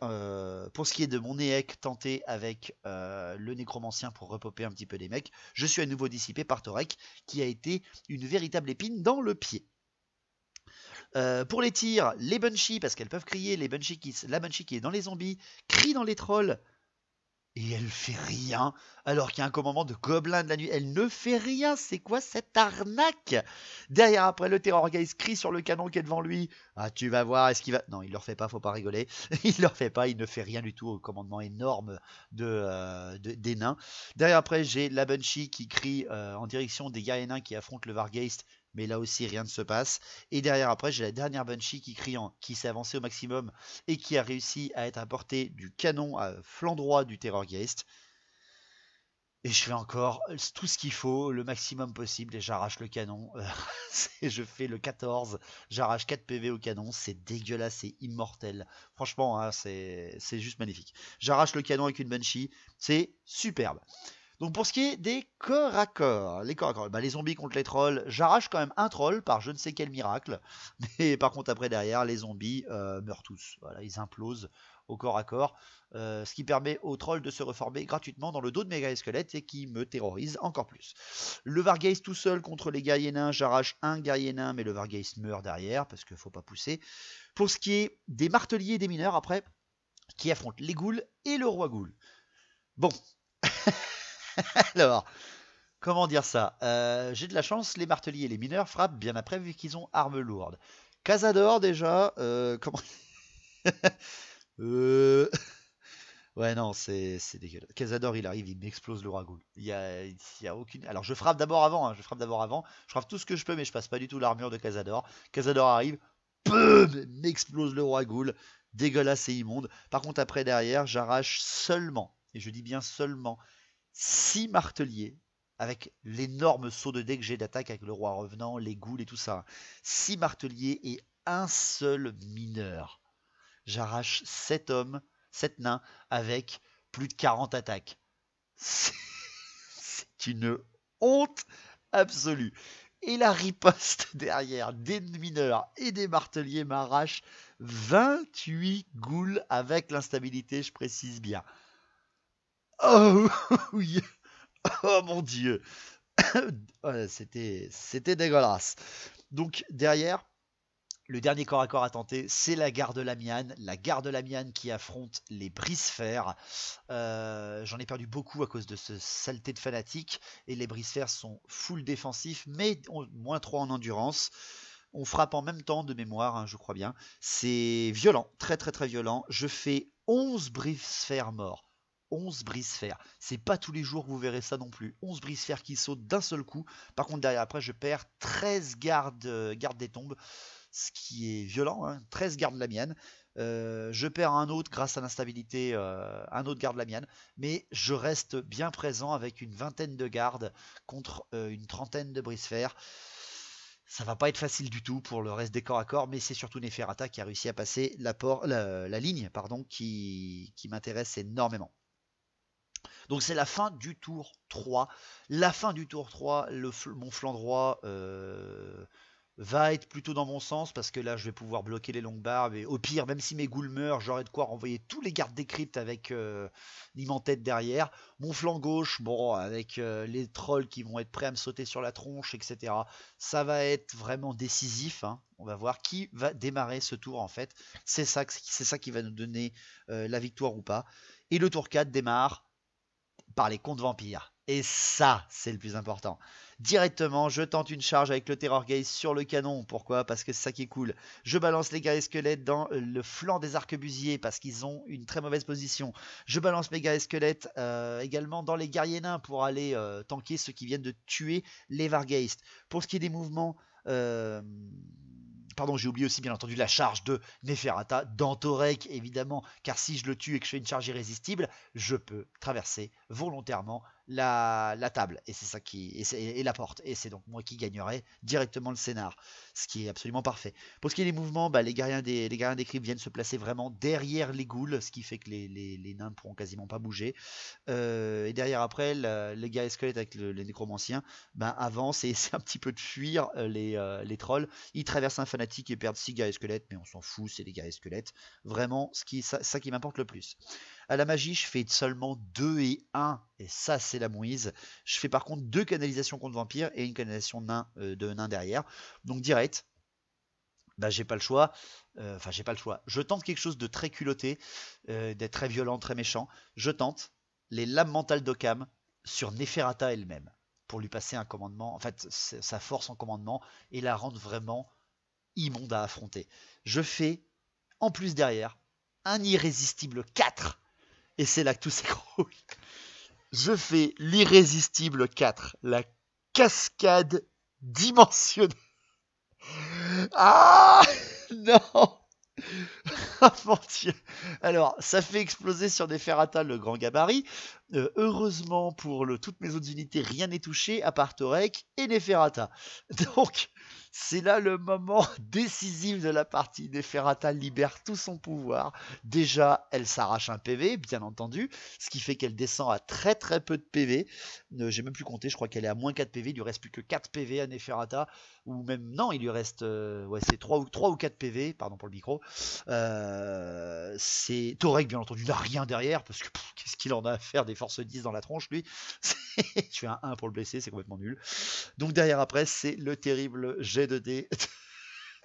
pour ce qui est de mon EEC tenté avec le nécromancien pour repopper un petit peu des mecs, je suis à nouveau dissipé par Torek qui a été une véritable épine dans le pied. Pour les tirs, les Bunshies, parce qu'elles peuvent crier, la Banshee qui est dans les zombies, crie dans les trolls. Et elle fait rien, alors qu'il y a un commandement de gobelins de la nuit. Elle ne fait rien, c'est quoi cette arnaque? Derrière après, le Terrorgeist crie sur le canon qui est devant lui. Ah, tu vas voir, est-ce qu'il va... Non, il ne le refait pas, faut pas rigoler. Il ne le refait pas, il ne fait rien du tout au commandement énorme des nains. Derrière après, j'ai la Banshee qui crie en direction des guerriers nains qui affrontent le Varghest. Mais là aussi, rien ne se passe. Et derrière après, j'ai la dernière Banshee qui s'est avancée au maximum et qui a réussi à être à portée du canon à flanc droit du Terrorgeist. Et je fais encore tout ce qu'il faut, le maximum possible, et j'arrache le canon. Je fais le 14, j'arrache 4 PV au canon, c'est dégueulasse, c'est immortel. Franchement, hein, c'est juste magnifique. J'arrache le canon avec une Banshee, c'est superbe. Donc pour ce qui est des corps à corps, les corps à corps, bah, les zombies contre les trolls, j'arrache quand même un troll par je ne sais quel miracle. Mais par contre après derrière, les zombies meurent tous. Voilà, ils implosent au corps à corps. Ce qui permet aux trolls de se reformer gratuitement dans le dos de mes guerriers squelettes et qui me terrorise encore plus. Le Vargeist tout seul contre les guerriers nains, j'arrache un guerrier nain, mais le Vargeist meurt derrière parce qu'il ne faut pas pousser. Pour ce qui est des marteliers et des mineurs, après, qui affrontent les ghouls et le roi ghoul. Bon. Alors, comment dire ça? J'ai de la chance, les marteliers et les mineurs frappent bien après vu qu'ils ont armes lourdes. Cazador déjà, comment... Ouais, non, c'est dégueulasse. Cazador, il arrive, il m'explose le ragout. Il y a aucune. Alors, je frappe d'abord avant, hein, je frappe d'abord avant. Je frappe tout ce que je peux, mais je passe pas du tout l'armure de Cazador. Cazador arrive, boum, m'explose le ragout. Dégueulasse et immonde. Par contre, après, derrière, j'arrache seulement, et je dis bien seulement, 6 marteliers. Avec l'énorme saut de dés que j'ai d'attaque avec le roi revenant, les ghouls et tout ça. 6 marteliers et un seul mineur. J'arrache 7 hommes, 7 nains avec plus de 40 attaques. C'est une honte absolue. Et la riposte derrière des mineurs et des marteliers m'arrache 28 ghouls avec l'instabilité, je précise bien. Oh oui. Oh mon dieu. C'était dégueulasse. Donc derrière, le dernier corps à corps à tenter, c'est la garde Lamiane. La garde Lamiane qui affronte les brise-fer. J'en ai perdu beaucoup à cause de ce saleté de fanatique. Et les brise-fer sont full défensifs, mais moins 3 en endurance. On frappe en même temps de mémoire, hein, je crois bien. C'est violent, très très très violent. Je fais 11 brise-fer morts. 11 brise-fer. C'est pas tous les jours que vous verrez ça non plus. 11 brise-fer qui sautent d'un seul coup. Par contre, derrière, après, je perds 13 gardes des tombes. Ce qui est violent, hein. 13 gardes Lamiane. Je perds un autre grâce à l'instabilité, un autre garde Lamiane. Mais je reste bien présent avec une vingtaine de gardes contre une trentaine de brise-fer. Ça va pas être facile du tout pour le reste des corps à corps, mais c'est surtout Neferata qui a réussi à passer la ligne qui m'intéresse énormément. Donc c'est la fin du tour 3. La fin du tour 3, mon flanc droit va être plutôt dans mon sens parce que là je vais pouvoir bloquer les longues barbes et au pire, même si mes ghouls meurent, j'aurai de quoi renvoyer tous les gardes des cryptes avec l'immentête derrière. Mon flanc gauche, bon, avec les trolls qui vont être prêts à me sauter sur la tronche, etc. Ça va être vraiment décisif, hein. On va voir qui va démarrer ce tour en fait. C'est ça qui va nous donner la victoire ou pas. Et le tour 4 démarre par les contes vampires. Et ça, c'est le plus important. Directement, je tente une charge avec le Terror Gaze sur le canon. Pourquoi? Parce que c'est ça qui est cool. Je balance les guerriers squelettes dans le flanc des arquebusiers parce qu'ils ont une très mauvaise position. Je balance mes guerriers squelettes également dans les guerriers nains pour aller tanker ceux qui viennent de tuer les Vargeist. Pour ce qui est des mouvements... Pardon, j'ai oublié aussi bien entendu la charge de Neferata dans Torek, évidemment, car si je le tue et que je fais une charge irrésistible, je peux traverser volontairement la table, et c'est ça et la porte, et c'est donc moi qui gagnerai directement le scénar, ce qui est absolument parfait. Pour ce qui est des mouvements, les guerriers des cryptes viennent se placer vraiment derrière les ghouls, ce qui fait que les nains ne pourront quasiment pas bouger, et derrière après, les guerriers squelettes avec les nécromanciens avancent et essaient un petit peu de fuir les trolls. Ils traversent un fanatique et perdent 6 guerriers squelettes, mais on s'en fout, c'est les guerriers squelettes, vraiment ça qui m'importe le plus. À la magie, je fais seulement 2 et 1, et ça c'est la mouise. Je fais par contre 2 canalisations contre vampires et une canalisation de nain derrière. Donc direct, j'ai pas le choix. J'ai pas le choix. Je tente quelque chose de très culotté, d'être très violent, très méchant. Je tente les lames mentales d'Occam sur Neferata elle-même, pour lui passer un commandement, en fait sa force en commandement, et la rendre vraiment immonde à affronter. Je fais, en plus derrière, un irrésistible 4. Et c'est là que tout s'écroule. Je fais l'irrésistible 4. La cascade dimensionnelle. Ah non. Ah mon dieu. Alors, ça fait exploser sur Neferata le grand gabarit. Heureusement pour toutes mes autres unités, rien n'est touché à part Torek et Neferata. Donc, c'est là le moment décisif de la partie. Neferata libère tout son pouvoir. Déjà, elle s'arrache un PV, bien entendu, ce qui fait qu'elle descend à très très peu de PV. J'ai même plus compté, je crois qu'elle est à moins 4 PV. Il lui reste plus que 4 PV à Neferata. Ou même, non, il lui reste ouais, c'est 3 ou 4 PV, pardon pour le micro. C'est Torek, bien entendu, n'a rien derrière, parce que qu'est-ce qu'il en a à faire des forces 10 dans la tronche, lui. Je fais un 1 pour le blesser, c'est complètement nul. Donc derrière après, c'est le terrible jet de dés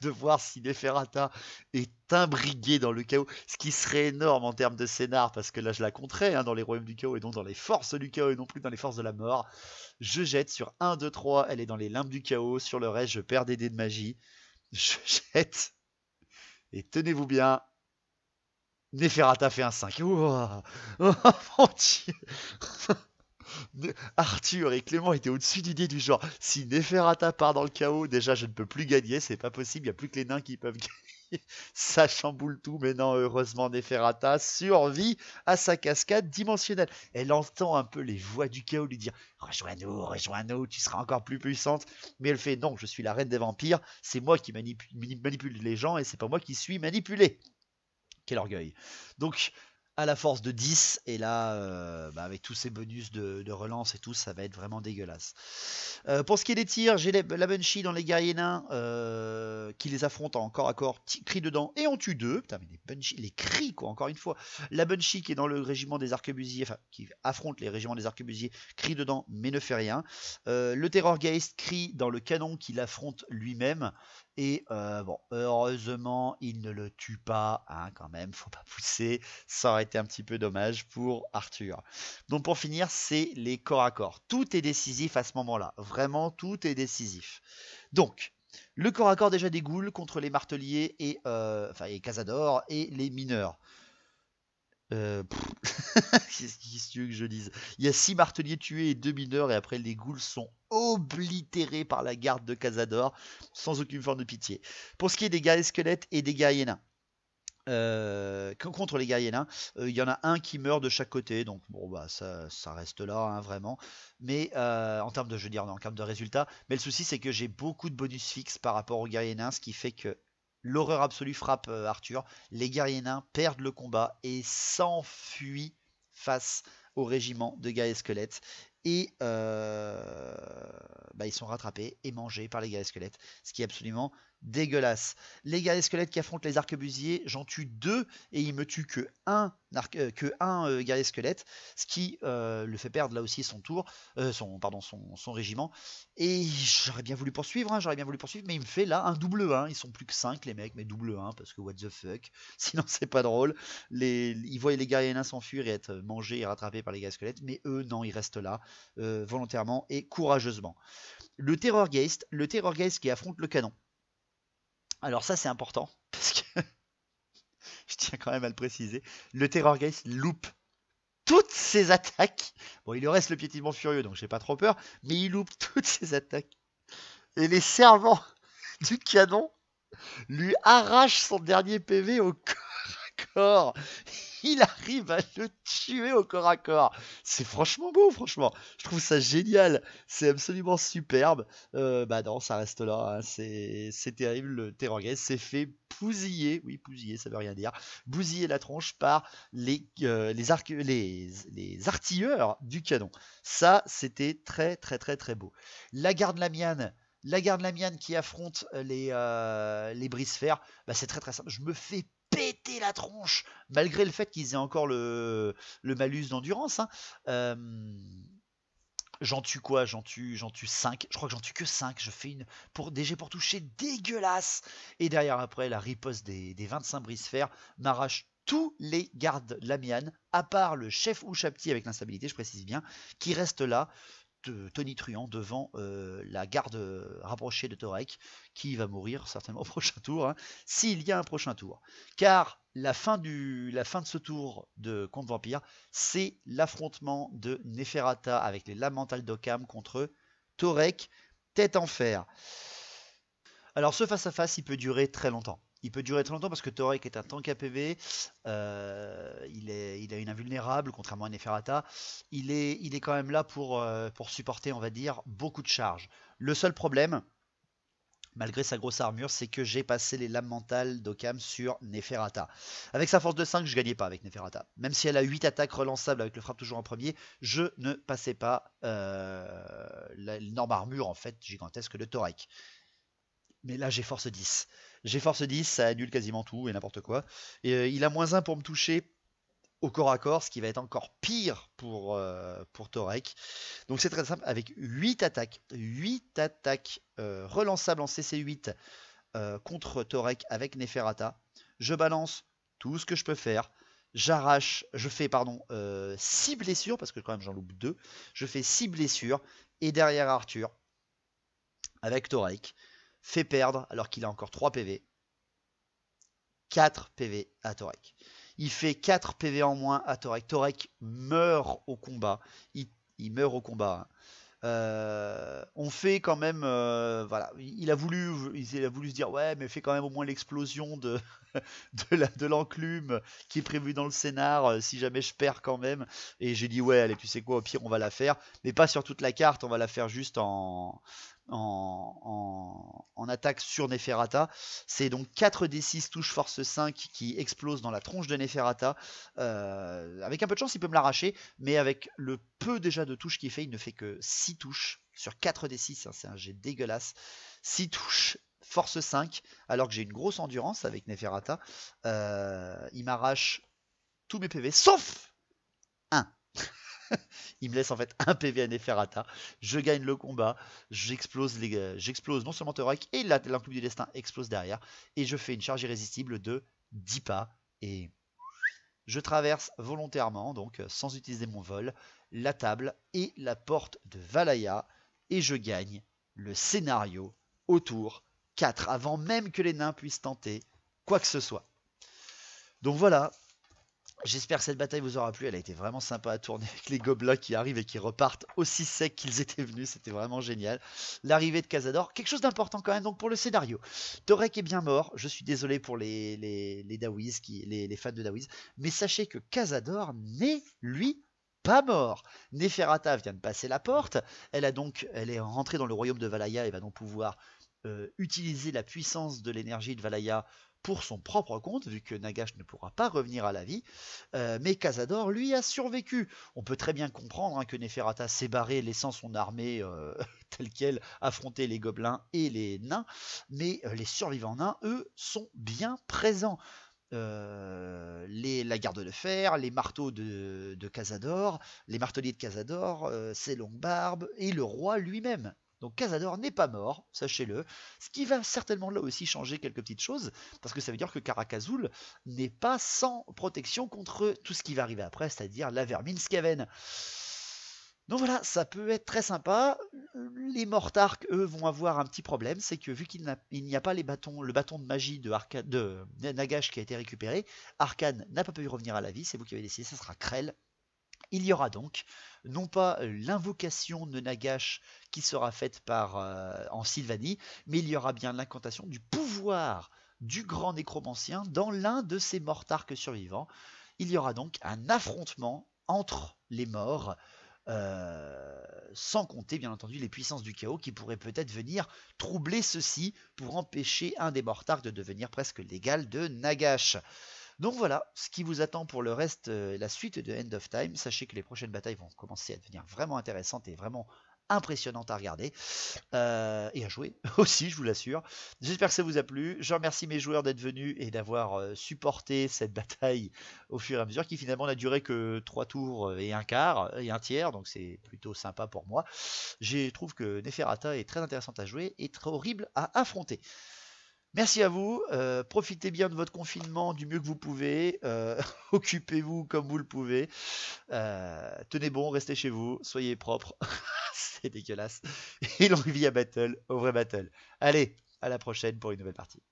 de voir si Neferata est imbriguée dans le chaos, ce qui serait énorme en termes de scénar, parce que là je la compterais dans les royaumes du chaos et donc dans les forces du chaos et non plus dans les forces de la mort. Je jette sur 1, 2, 3, elle est dans les limbes du chaos, sur le reste je perds des dés de magie. Je jette, et tenez-vous bien, Neferata fait un 5. Oh, oh mon dieu. Arthur et Clément étaient au-dessus d'idées du genre, si Neferata part dans le chaos, déjà je ne peux plus gagner, c'est pas possible, il n'y a plus que les nains qui peuvent gagner. Ça chamboule tout, mais non, heureusement Neferata survit à sa cascade dimensionnelle. Elle entend un peu les voix du chaos lui dire, rejoins-nous, tu seras encore plus puissante. Mais elle fait, non, je suis la reine des vampires, c'est moi qui manipule les gens et c'est pas moi qui suis manipulé. Quel orgueil. Donc, à la force de 10, et là, avec tous ces bonus de relance et tout, ça va être vraiment dégueulasse. Pour ce qui est des tirs, j'ai la Banshee dans les guerriers nains qui les affrontent en corps à corps, cri dedans, et on tue 2. Putain, mais les cris, quoi, encore une fois. La Banshee qui est dans le régiment des arquebusiers, enfin, qui affronte les régiments des arquebusiers, crie dedans, mais ne fait rien. Le Terrorgeist crie dans le canon qu'il affronte lui-même. Et bon, heureusement, il ne le tue pas, hein, quand même, faut pas pousser, ça aurait été un petit peu dommage pour Arthur. Donc pour finir, c'est les corps à corps. Tout est décisif à ce moment-là, vraiment tout est décisif. Donc, le corps à corps déjà des ghouls contre les marteliers et Cazador et les mineurs. Qu'est-ce que tu veux que je dise? Il y a 6 marteliers tués et 2 mineurs, et après les ghouls sont oblitérés par la garde de Cazador sans aucune forme de pitié. Pour ce qui est des guerriers squelettes et des guerriers nains, contre les guerriers nains, il y en a un qui meurt de chaque côté, donc bon bah ça reste là, hein, vraiment. Mais en termes de, je veux dire, en termes de résultats, mais le souci c'est que j'ai beaucoup de bonus fixes par rapport aux guerriers nains, ce qui fait que l'horreur absolue frappe Arthur. Les guerriers nains perdent le combat et s'enfuient face au régiment de guerriers squelettes. Et ils sont rattrapés et mangés par les guerriers squelettes, ce qui est absolument dégueulasse. Les guerriers squelettes qui affrontent les arquebusiers, j'en tue 2 et il me tue que un guerrier squelette, ce qui le fait perdre là aussi son tour, son régiment. Et j'aurais bien voulu poursuivre, mais il me fait là un double 1. Ils sont plus que 5 les mecs, mais double 1 parce que what the fuck, sinon c'est pas drôle. Ils voient les guerriers nains s'enfuir et être mangés et rattrapés par les guerriers squelettes, mais eux non, ils restent là volontairement et courageusement. Le Terrorgeist qui affronte le canon. Alors ça c'est important, parce que je tiens quand même à le préciser, le Terrorgeist loupe toutes ses attaques. Bon, il lui reste le piétinement furieux, donc j'ai pas trop peur, mais il loupe toutes ses attaques. Et les servants du canon lui arrachent son dernier PV au corps à corps. Il arrive à le tuer au corps à corps. C'est franchement beau, franchement. Je trouve ça génial. C'est absolument superbe. Non, ça reste là. Hein. C'est terrible. Le Terrorgeist s'est fait bousiller. Oui, bousiller, ça veut rien dire. Bousiller la tronche par les artilleurs du canon. Ça, c'était très, très, très, très beau. La garde Lamiane qui affronte les brise-fer, c'est très, très simple. Je me fais péter la tronche, malgré le fait qu'ils aient encore le malus d'endurance. Hein. J'en tue quoi? J'en tue 5. Je crois que j'en tue que 5. Je fais des jets pour toucher dégueulasse. Et derrière, après, la riposte des 25 brise-fer m'arrache tous les gardes Lamiane, à part le chef Ushapti avec l'instabilité, je précise bien, qui reste là, tonitruant devant la garde rapprochée de Torek, qui va mourir certainement au prochain tour, hein, s'il y a un prochain tour. Car la fin de ce tour de Contre Vampire, c'est l'affrontement de Neferata avec les Lamental d'Occam contre Torek, tête en fer. Alors ce face-à-face, il peut durer très longtemps. Il peut durer très longtemps parce que Torek est un tank APV. Il a une invulnérable, contrairement à Neferata. Il est quand même là pour supporter, on va dire, beaucoup de charges. Le seul problème, malgré sa grosse armure, c'est que j'ai passé les lames mentales d'Occam sur Neferata. Avec sa force de 5, je gagnais pas avec Neferata. Même si elle a 8 attaques relançables avec le frappe toujours en premier, je ne passais pas l'énorme armure en fait gigantesque de Torek. Mais là j'ai force 10. J'ai force 10, ça annule quasiment tout et n'importe quoi. Et il a moins 1 pour me toucher au corps à corps, ce qui va être encore pire pour Torek. Donc c'est très simple, avec 8 attaques relançables en CC8 contre Torek avec Neferata. Je balance tout ce que je peux faire. J'arrache, je fais 6 blessures, parce que quand même j'en loupe 2. Je fais 6 blessures, et derrière Arthur, avec Torek, fait perdre, alors qu'il a encore 3 PV, 4 PV à Torek. Il fait 4 PV en moins à Torek. Torek meurt au combat. Il meurt au combat. On fait quand même... voilà. Il a voulu se dire, ouais, mais fais quand même au moins l'explosion de l'enclume qui est prévue dans le scénar, si jamais je perds quand même. Et j'ai dit, ouais, allez, tu sais quoi, au pire, on va la faire. Mais pas sur toute la carte, on va la faire juste en attaque sur Neferata. C'est donc 4d6 touche force 5 qui explose dans la tronche de Neferata. Avec un peu de chance, il peut me l'arracher, mais avec le peu déjà de touches qu'il fait, il ne fait que 6 touches sur 4d6. Hein, c'est un jet dégueulasse. 6 touches, force 5, alors que j'ai une grosse endurance avec Neferata. Il m'arrache tous mes PV, sauf 1. Il me laisse en fait un PV à Neferata. Je gagne le combat. J'explose non seulement Torek et l'enclume du destin explose derrière. Et je fais une charge irrésistible de 10 pas. Et je traverse volontairement, donc sans utiliser mon vol, la table et la porte de Valhalla. Et je gagne le scénario au tour 4 avant même que les nains puissent tenter quoi que ce soit. Donc voilà. J'espère que cette bataille vous aura plu, elle a été vraiment sympa à tourner avec les gobelins qui arrivent et qui repartent aussi secs qu'ils étaient venus, c'était vraiment génial. L'arrivée de Cazador, quelque chose d'important quand même donc pour le scénario. Torek est bien mort, je suis désolé pour les Dawiz, les fans de Dawiz, mais sachez que Cazador n'est, lui, pas mort. Neferata vient de passer la porte, elle est rentrée dans le royaume de Valhalla et va donc pouvoir utiliser la puissance de l'énergie de Valhalla pour son propre compte, vu que Nagash ne pourra pas revenir à la vie. Mais Cazador, lui, a survécu. On peut très bien comprendre que Neferata s'est barré, laissant son armée telle qu'elle affronter les gobelins et les nains. Mais les survivants nains, eux, sont bien présents. La garde de fer, les marteaux de Cazador, les marteliers de Cazador, ses longues barbes, et le roi lui-même. Donc Cazador n'est pas mort, sachez-le, ce qui va certainement là aussi changer quelques petites choses, parce que ça veut dire que Karakazul n'est pas sans protection contre tout ce qui va arriver après, c'est-à-dire la vermine Skaven. Donc voilà, ça peut être très sympa. Les Mortark, eux, vont avoir un petit problème, c'est que vu qu'il n'y a pas le bâton de magie de Nagash qui a été récupéré, Arkhan n'a pas pu revenir à la vie, c'est vous qui avez décidé, ça sera Krell. Il y aura donc, non pas l'invocation de Nagash qui sera faite en Sylvanie, mais il y aura bien l'incantation du pouvoir du grand nécromancien dans l'un de ses mortarques survivants. Il y aura donc un affrontement entre les morts, sans compter bien entendu les puissances du chaos qui pourraient peut-être venir troubler ceux-ci pour empêcher un des mortarques de devenir presque l'égal de Nagash. Donc voilà ce qui vous attend pour le reste, la suite de End of Time. Sachez que les prochaines batailles vont commencer à devenir vraiment intéressantes et vraiment impressionnantes à regarder et à jouer aussi, je vous l'assure. J'espère que ça vous a plu. Je remercie mes joueurs d'être venus et d'avoir supporté cette bataille au fur et à mesure, qui finalement n'a duré que 3 tours et un quart et un tiers, donc c'est plutôt sympa pour moi. Je trouve que Neferata est très intéressante à jouer et très horrible à affronter. Merci à vous, profitez bien de votre confinement du mieux que vous pouvez, occupez-vous comme vous le pouvez, tenez bon, restez chez vous, soyez propres, c'est dégueulasse, et longue vie à Battle, au vrai Battle. Allez, à la prochaine pour une nouvelle partie.